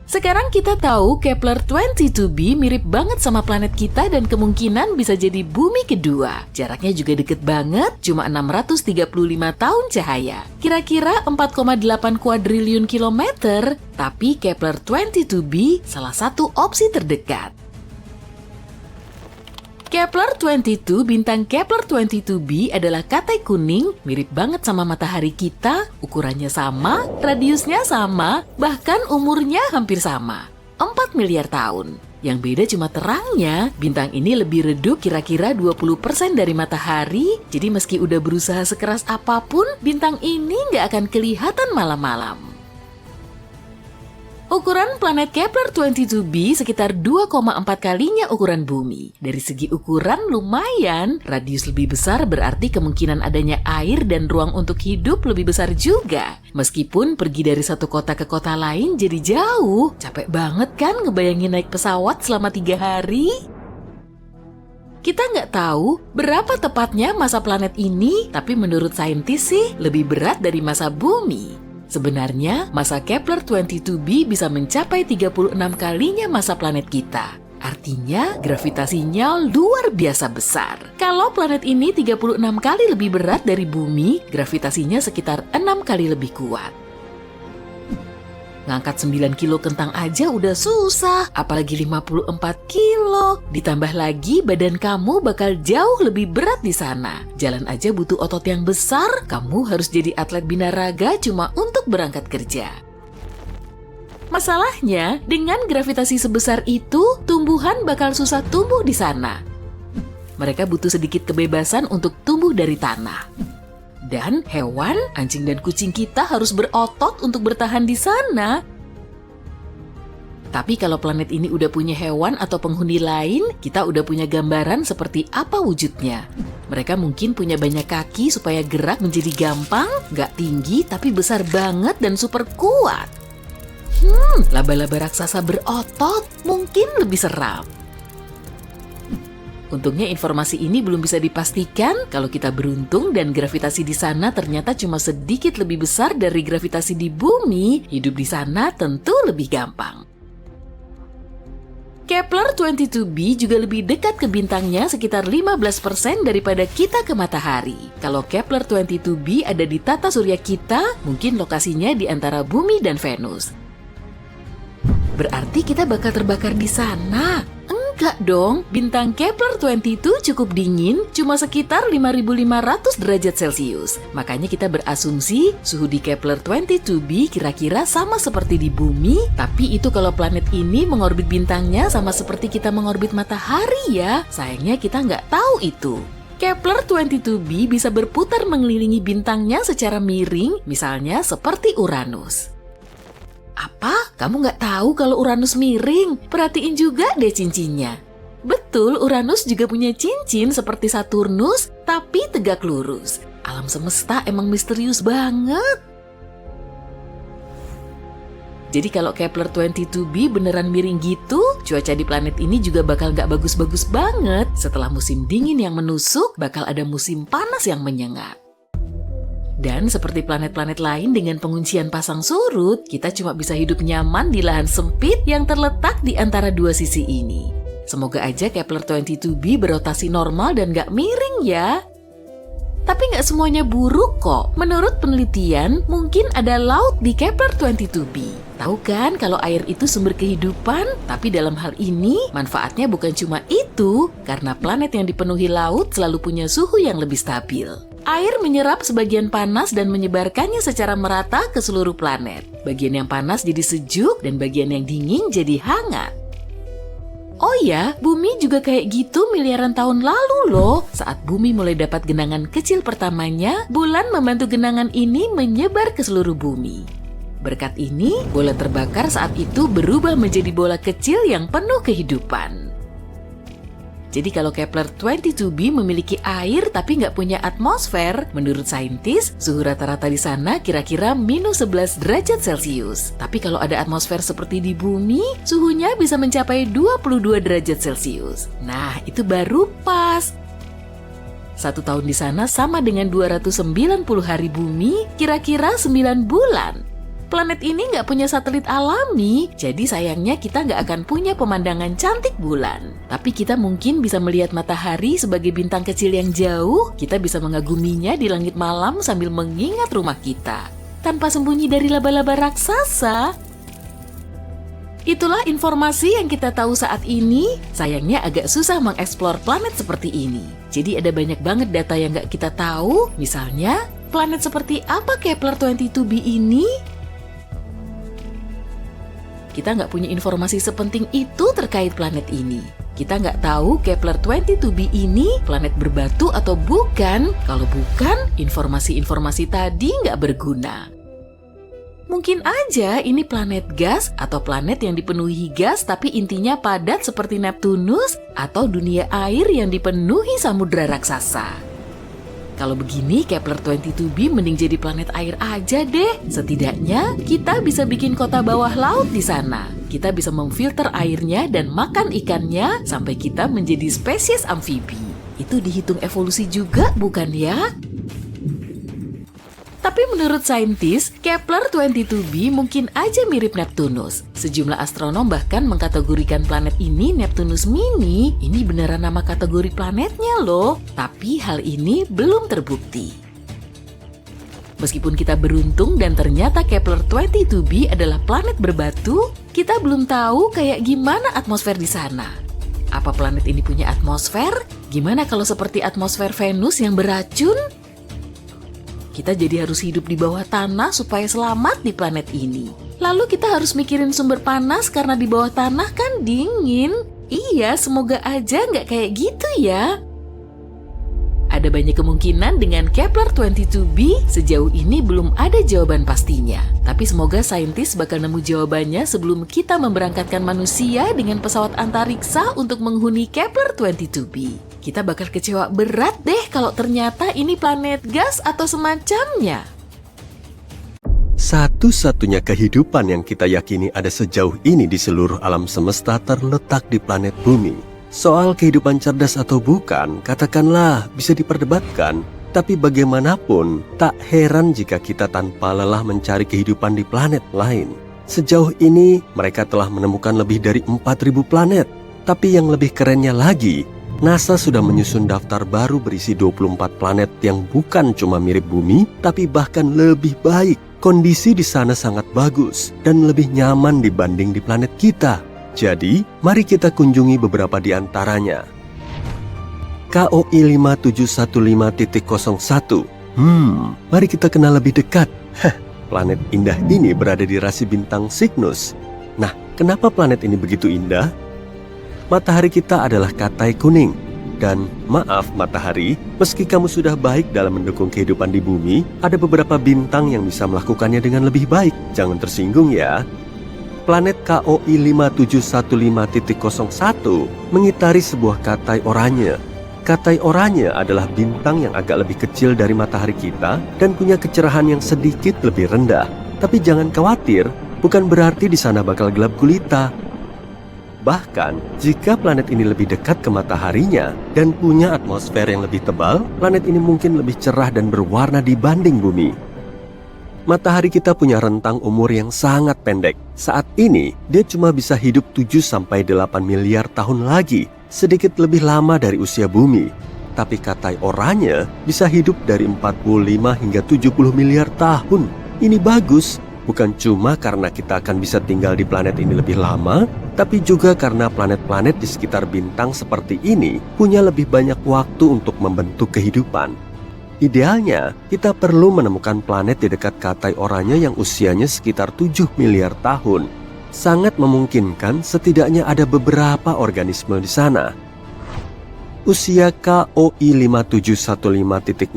Sekarang kita tahu Kepler 22b mirip banget sama planet kita dan kemungkinan bisa jadi bumi kedua. Jaraknya juga deket banget, cuma 635 tahun cahaya. Kira-kira 4,8 kuadriliun kilometer, tapi Kepler 22b salah satu opsi terdekat. Kepler 22, bintang Kepler 22b adalah katai kuning, mirip banget sama matahari kita, ukurannya sama, radiusnya sama, bahkan umurnya hampir sama, 4 miliar tahun. Yang beda cuma terangnya, bintang ini lebih redup kira-kira 20% dari matahari, jadi meski udah berusaha sekeras apapun, bintang ini nggak akan kelihatan malam-malam. Ukuran planet Kepler 22b sekitar 2,4 kalinya ukuran bumi. Dari segi ukuran lumayan, radius lebih besar berarti kemungkinan adanya air dan ruang untuk hidup lebih besar juga. Meskipun pergi dari satu kota ke kota lain jadi jauh. Capek banget kan ngebayangin naik pesawat selama 3 hari? Kita nggak tahu berapa tepatnya masa planet ini, tapi menurut saintis sih lebih berat dari masa bumi. Sebenarnya, masa Kepler 22b bisa mencapai 36 kalinya masa planet kita. Artinya, gravitasinya luar biasa besar. Kalau planet ini 36 kali lebih berat dari bumi, gravitasinya sekitar 6 kali lebih kuat. Ngangkat 9 kilo kentang aja udah susah, apalagi 54 kilo. Ditambah lagi badan kamu bakal jauh lebih berat di sana. Jalan aja butuh otot yang besar, kamu harus jadi atlet binaraga cuma untuk berangkat kerja. Masalahnya, dengan gravitasi sebesar itu, tumbuhan bakal susah tumbuh di sana. Mereka butuh sedikit kebebasan untuk tumbuh dari tanah. Dan hewan, anjing dan kucing kita harus berotot untuk bertahan di sana. Tapi kalau planet ini udah punya hewan atau penghuni lain, kita udah punya gambaran seperti apa wujudnya. Mereka mungkin punya banyak kaki supaya gerak menjadi gampang, nggak tinggi tapi besar banget dan super kuat. Laba-laba raksasa berotot mungkin lebih seram. Untungnya informasi ini belum bisa dipastikan. Kalau kita beruntung dan gravitasi di sana ternyata cuma sedikit lebih besar dari gravitasi di bumi, hidup di sana tentu lebih gampang. Kepler 22b juga lebih dekat ke bintangnya sekitar 15% daripada kita ke matahari. Kalau Kepler 22b ada di tata surya kita, mungkin lokasinya di antara bumi dan Venus. Berarti kita bakal terbakar di sana. Enggak dong, bintang Kepler 22 cukup dingin, cuma sekitar 5.500 derajat Celcius. Makanya kita berasumsi suhu di Kepler 22b kira-kira sama seperti di bumi, tapi itu kalau planet ini mengorbit bintangnya sama seperti kita mengorbit matahari ya. Sayangnya kita nggak tahu itu. Kepler 22b bisa berputar mengelilingi bintangnya secara miring, misalnya seperti Uranus. Apa? Kamu nggak tahu kalau Uranus miring? Perhatiin juga deh cincinnya. Betul, Uranus juga punya cincin seperti Saturnus, tapi tegak lurus. Alam semesta emang misterius banget. Jadi kalau Kepler 22b beneran miring gitu, cuaca di planet ini juga bakal nggak bagus-bagus banget. Setelah musim dingin yang menusuk, bakal ada musim panas yang menyengat. Dan seperti planet-planet lain dengan penguncian pasang surut, kita cuma bisa hidup nyaman di lahan sempit yang terletak di antara dua sisi ini. Semoga aja Kepler 22b berotasi normal dan gak miring ya. Tapi gak semuanya buruk kok. Menurut penelitian, mungkin ada laut di Kepler 22b. Tahu kan kalau air itu sumber kehidupan? Tapi dalam hal ini, manfaatnya bukan cuma itu, karena planet yang dipenuhi laut selalu punya suhu yang lebih stabil. Air menyerap sebagian panas dan menyebarkannya secara merata ke seluruh planet. Bagian yang panas jadi sejuk dan bagian yang dingin jadi hangat. Oh ya, bumi juga kayak gitu miliaran tahun lalu loh. Saat bumi mulai dapat genangan kecil pertamanya, bulan membantu genangan ini menyebar ke seluruh bumi. Berkat ini, bola terbakar saat itu berubah menjadi bola kecil yang penuh kehidupan. Jadi kalau Kepler-22b memiliki air tapi nggak punya atmosfer, menurut saintis, suhu rata-rata di sana kira-kira minus 11 derajat Celcius. Tapi kalau ada atmosfer seperti di bumi, suhunya bisa mencapai 22 derajat Celcius. Nah, itu baru pas. 1 tahun di sana sama dengan 290 hari bumi, kira-kira 9 bulan. Planet ini nggak punya satelit alami, jadi sayangnya kita nggak akan punya pemandangan cantik bulan. Tapi kita mungkin bisa melihat matahari sebagai bintang kecil yang jauh, kita bisa mengaguminya di langit malam sambil mengingat rumah kita. Tanpa sembunyi dari laba-laba raksasa. Itulah informasi yang kita tahu saat ini, sayangnya agak susah mengeksplor planet seperti ini. Jadi ada banyak banget data yang nggak kita tahu, misalnya, planet seperti apa Kepler-22b ini? Kita nggak punya informasi sepenting itu terkait planet ini. Kita nggak tahu Kepler-22b ini planet berbatu atau bukan. Kalau bukan, informasi-informasi tadi nggak berguna. Mungkin aja ini planet gas atau planet yang dipenuhi gas tapi intinya padat seperti Neptunus atau dunia air yang dipenuhi samudra raksasa. Kalau begini, Kepler-22b mending jadi planet air aja deh. Setidaknya, kita bisa bikin kota bawah laut di sana. Kita bisa memfilter airnya dan makan ikannya sampai kita menjadi spesies amfibi. Itu dihitung evolusi juga, bukan ya? Tapi menurut saintis, Kepler-22b mungkin aja mirip Neptunus. Sejumlah astronom bahkan mengkategorikan planet ini Neptunus Mini. Ini beneran nama kategori planetnya loh. Tapi hal ini belum terbukti. Meskipun kita beruntung dan ternyata Kepler-22b adalah planet berbatu, kita belum tahu kayak gimana atmosfer di sana. Apa planet ini punya atmosfer? Gimana kalau seperti atmosfer Venus yang beracun? Kita jadi harus hidup di bawah tanah supaya selamat di planet ini. Lalu kita harus mikirin sumber panas karena di bawah tanah kan dingin. Iya, semoga aja nggak kayak gitu ya. Ada banyak kemungkinan dengan Kepler-22b, sejauh ini belum ada jawaban pastinya. Tapi semoga saintis bakal nemu jawabannya sebelum kita memberangkatkan manusia dengan pesawat antariksa untuk menghuni Kepler-22b. Kita bakal kecewa berat deh kalau ternyata ini planet gas atau semacamnya. Satu-satunya kehidupan yang kita yakini ada sejauh ini di seluruh alam semesta terletak di planet bumi. Soal kehidupan cerdas atau bukan, katakanlah bisa diperdebatkan. Tapi bagaimanapun, tak heran jika kita tanpa lelah mencari kehidupan di planet lain. Sejauh ini, mereka telah menemukan lebih dari 4.000 planet. Tapi yang lebih kerennya lagi, NASA sudah menyusun daftar baru berisi 24 planet yang bukan cuma mirip bumi, tapi bahkan lebih baik. Kondisi di sana sangat bagus dan lebih nyaman dibanding di planet kita. Jadi, mari kita kunjungi beberapa di antaranya. KOI 5715.01. Mari kita kenal lebih dekat. Planet indah ini berada di rasi bintang Cygnus. Nah, kenapa planet ini begitu indah? Matahari kita adalah katai kuning. Dan maaf matahari, meski kamu sudah baik dalam mendukung kehidupan di bumi, ada beberapa bintang yang bisa melakukannya dengan lebih baik. Jangan tersinggung ya. Planet KOI 5715.01 mengitari sebuah katai oranye. Katai oranye adalah bintang yang agak lebih kecil dari matahari kita dan punya kecerahan yang sedikit lebih rendah. Tapi jangan khawatir, bukan berarti di sana bakal gelap gulita. Bahkan, jika planet ini lebih dekat ke mataharinya dan punya atmosfer yang lebih tebal, planet ini mungkin lebih cerah dan berwarna dibanding bumi. Matahari kita punya rentang umur yang sangat pendek. Saat ini, dia cuma bisa hidup 7-8 miliar tahun lagi, sedikit lebih lama dari usia bumi. Tapi katai oranye bisa hidup dari 45 hingga 70 miliar tahun. Ini bagus. Bukan cuma karena kita akan bisa tinggal di planet ini lebih lama, tapi juga karena planet-planet di sekitar bintang seperti ini punya lebih banyak waktu untuk membentuk kehidupan. Idealnya, kita perlu menemukan planet di dekat Katai Oranye yang usianya sekitar 7 miliar tahun. Sangat memungkinkan setidaknya ada beberapa organisme di sana. Usia KOI 5715.01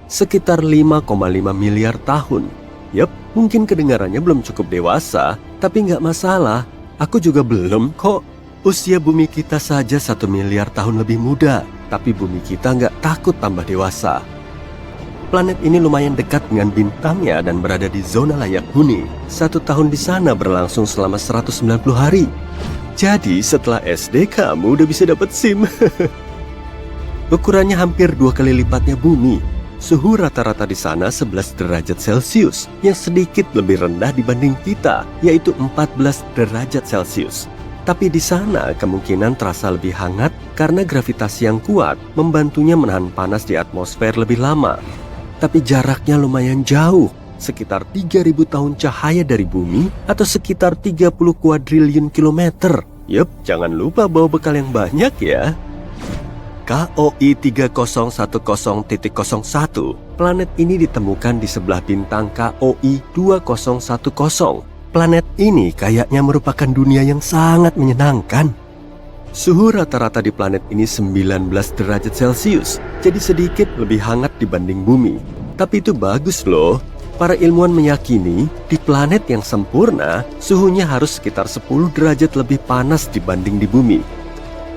sekitar 5,5 miliar tahun. Yap, mungkin kedengarannya belum cukup dewasa, tapi nggak masalah. Aku juga belum kok. Usia bumi kita saja 1 miliar tahun lebih muda, tapi bumi kita nggak takut tambah dewasa. Planet ini lumayan dekat dengan bintangnya dan berada di zona layak huni. 1 tahun di sana berlangsung selama 190 hari. Jadi setelah SD kamu udah bisa dapat SIM. Ukurannya hampir 2 kali lipatnya bumi. Suhu rata-rata di sana 11 derajat Celcius, yang sedikit lebih rendah dibanding kita, yaitu 14 derajat Celcius. Tapi di sana kemungkinan terasa lebih hangat karena gravitasi yang kuat membantunya menahan panas di atmosfer lebih lama. Tapi jaraknya lumayan jauh, sekitar 3.000 tahun cahaya dari bumi atau sekitar 30 kuadriliun kilometer. Yup, jangan lupa bawa bekal yang banyak ya. KOI 3010.01. Planet ini ditemukan di sebelah bintang KOI 2010. Planet ini kayaknya merupakan dunia yang sangat menyenangkan. Suhu rata-rata di planet ini 19 derajat Celcius, jadi sedikit lebih hangat dibanding bumi. Tapi itu bagus loh. Para ilmuwan meyakini di planet yang sempurna, suhunya harus sekitar 10 derajat lebih panas dibanding di bumi.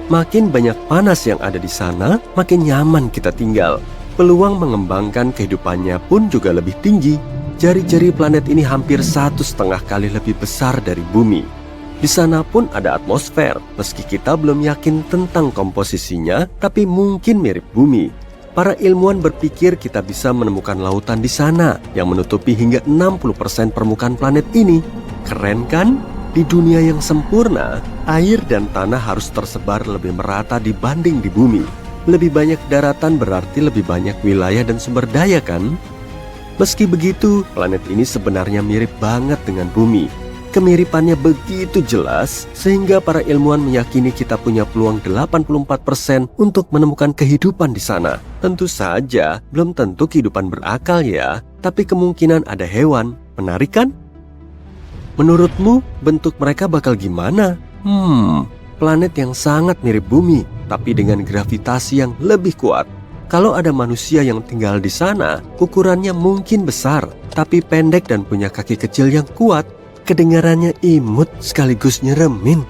Makin banyak panas yang ada di sana, makin nyaman kita tinggal. Peluang mengembangkan kehidupannya pun juga lebih tinggi. Jari-jari planet ini hampir 1,5 kali lebih besar dari bumi. Di sana pun ada atmosfer, meski kita belum yakin tentang komposisinya, tapi mungkin mirip bumi. Para ilmuwan berpikir kita bisa menemukan lautan di sana yang menutupi hingga 60% permukaan planet ini. Keren kan? Di dunia yang sempurna, air dan tanah harus tersebar lebih merata dibanding di bumi. Lebih banyak daratan berarti lebih banyak wilayah dan sumber daya kan? Meski begitu, planet ini sebenarnya mirip banget dengan bumi. Kemiripannya begitu jelas, sehingga para ilmuwan meyakini kita punya peluang 84% untuk menemukan kehidupan di sana. Tentu saja, belum tentu kehidupan berakal ya, tapi kemungkinan ada hewan. Menarik kan? Menurutmu, bentuk mereka bakal gimana? Planet yang sangat mirip bumi, tapi dengan gravitasi yang lebih kuat. Kalau ada manusia yang tinggal di sana, ukurannya mungkin besar, tapi pendek dan punya kaki kecil yang kuat. Kedengarannya imut sekaligus nyeremin.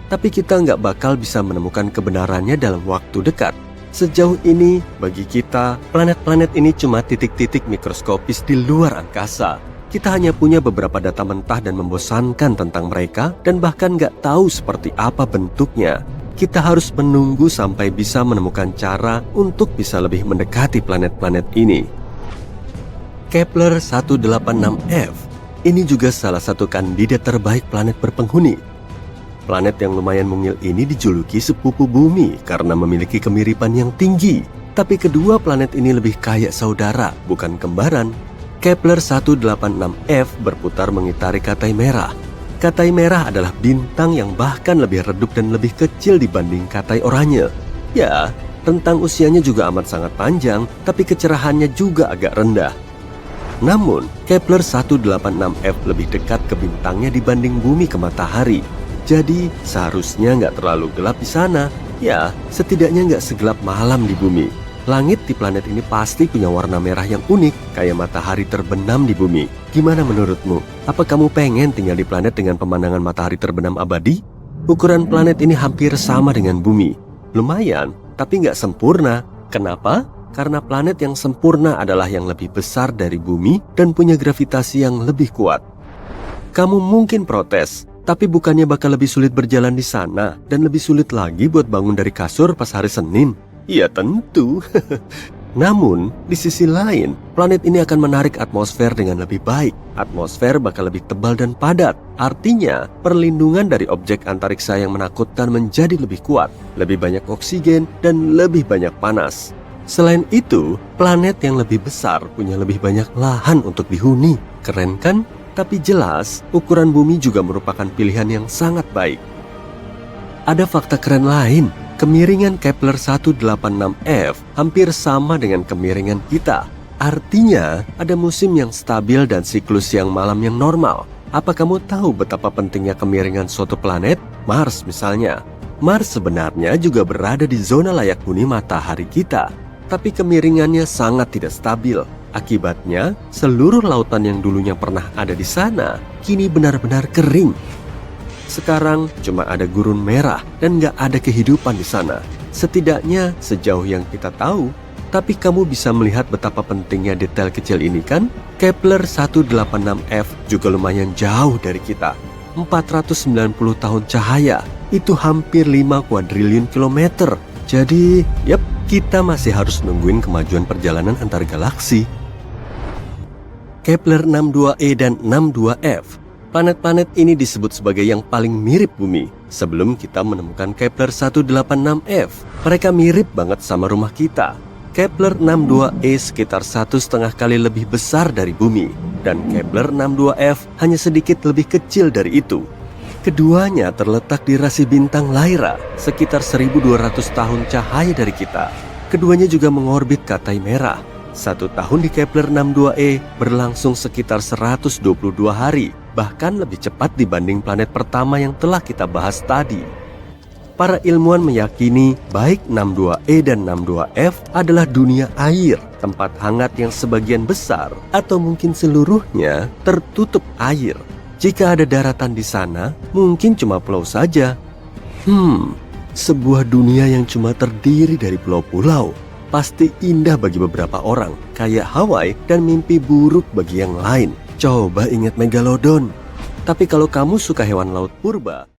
Tapi kita nggak bakal bisa menemukan kebenarannya dalam waktu dekat. Sejauh ini, bagi kita, planet-planet ini cuma titik-titik mikroskopis di luar angkasa. Kita hanya punya beberapa data mentah dan membosankan tentang mereka dan bahkan nggak tahu seperti apa bentuknya. Kita harus menunggu sampai bisa menemukan cara untuk bisa lebih mendekati planet-planet ini. Kepler 186f. Ini juga salah satu kandidat terbaik planet berpenghuni. Planet yang lumayan mungil ini dijuluki sepupu bumi karena memiliki kemiripan yang tinggi. Tapi kedua planet ini lebih kayak saudara, bukan kembaran. Kepler 186f berputar mengitari Katai Merah. Katai Merah adalah bintang yang bahkan lebih redup dan lebih kecil dibanding Katai Oranye. Ya, rentang usianya juga amat sangat panjang, tapi kecerahannya juga agak rendah. Namun, Kepler 186f lebih dekat ke bintangnya dibanding bumi ke matahari. Jadi, seharusnya nggak terlalu gelap di sana. Ya, setidaknya nggak segelap malam di bumi. Langit di planet ini pasti punya warna merah yang unik, kayak matahari terbenam di bumi. Gimana menurutmu? Apa kamu pengen tinggal di planet dengan pemandangan matahari terbenam abadi? Ukuran planet ini hampir sama dengan bumi. Lumayan, tapi nggak sempurna. Kenapa? Karena planet yang sempurna adalah yang lebih besar dari bumi dan punya gravitasi yang lebih kuat. Kamu mungkin protes, tapi bukannya bakal lebih sulit berjalan di sana dan lebih sulit lagi buat bangun dari kasur pas hari Senin? Iya tentu. Namun, di sisi lain, planet ini akan menarik atmosfer dengan lebih baik. Atmosfer bakal lebih tebal dan padat. Artinya, perlindungan dari objek antariksa yang menakutkan menjadi lebih kuat, lebih banyak oksigen, dan lebih banyak panas. Selain itu, planet yang lebih besar punya lebih banyak lahan untuk dihuni. Keren kan? Tapi jelas, ukuran bumi juga merupakan pilihan yang sangat baik. Ada fakta keren lain. Kemiringan Kepler 186f hampir sama dengan kemiringan kita. Artinya, ada musim yang stabil dan siklus siang malam yang normal. Apa kamu tahu betapa pentingnya kemiringan suatu planet? Mars misalnya. Mars sebenarnya juga berada di zona layak huni matahari kita. Tapi kemiringannya sangat tidak stabil. Akibatnya, seluruh lautan yang dulunya pernah ada di sana, kini benar-benar kering. Sekarang cuma ada gurun merah dan nggak ada kehidupan di sana. Setidaknya sejauh yang kita tahu. Tapi kamu bisa melihat betapa pentingnya detail kecil ini kan? Kepler 186f juga lumayan jauh dari kita. 490 tahun cahaya, itu hampir 5 kuadriliun kilometer. Jadi, kita masih harus nungguin kemajuan perjalanan antar galaksi. Kepler 62e dan 62f. Planet-planet ini disebut sebagai yang paling mirip bumi. Sebelum kita menemukan Kepler 186f, mereka mirip banget sama rumah kita. Kepler 62e sekitar 1,5 kali lebih besar dari bumi, dan Kepler 62f hanya sedikit lebih kecil dari itu. Keduanya terletak di rasi bintang Lyra, sekitar 1.200 tahun cahaya dari kita. Keduanya juga mengorbit Katai Merah. 1 tahun di Kepler 62e berlangsung sekitar 122 hari, bahkan lebih cepat dibanding planet pertama yang telah kita bahas tadi. Para ilmuwan meyakini baik 62e dan 62f adalah dunia air, tempat hangat yang sebagian besar atau mungkin seluruhnya tertutup air. Jika ada daratan di sana, mungkin cuma pulau saja. Sebuah dunia yang cuma terdiri dari pulau-pulau. Pasti indah bagi beberapa orang, kayak Hawaii, dan mimpi buruk bagi yang lain. Coba ingat Megalodon. Tapi kalau kamu suka hewan laut purba,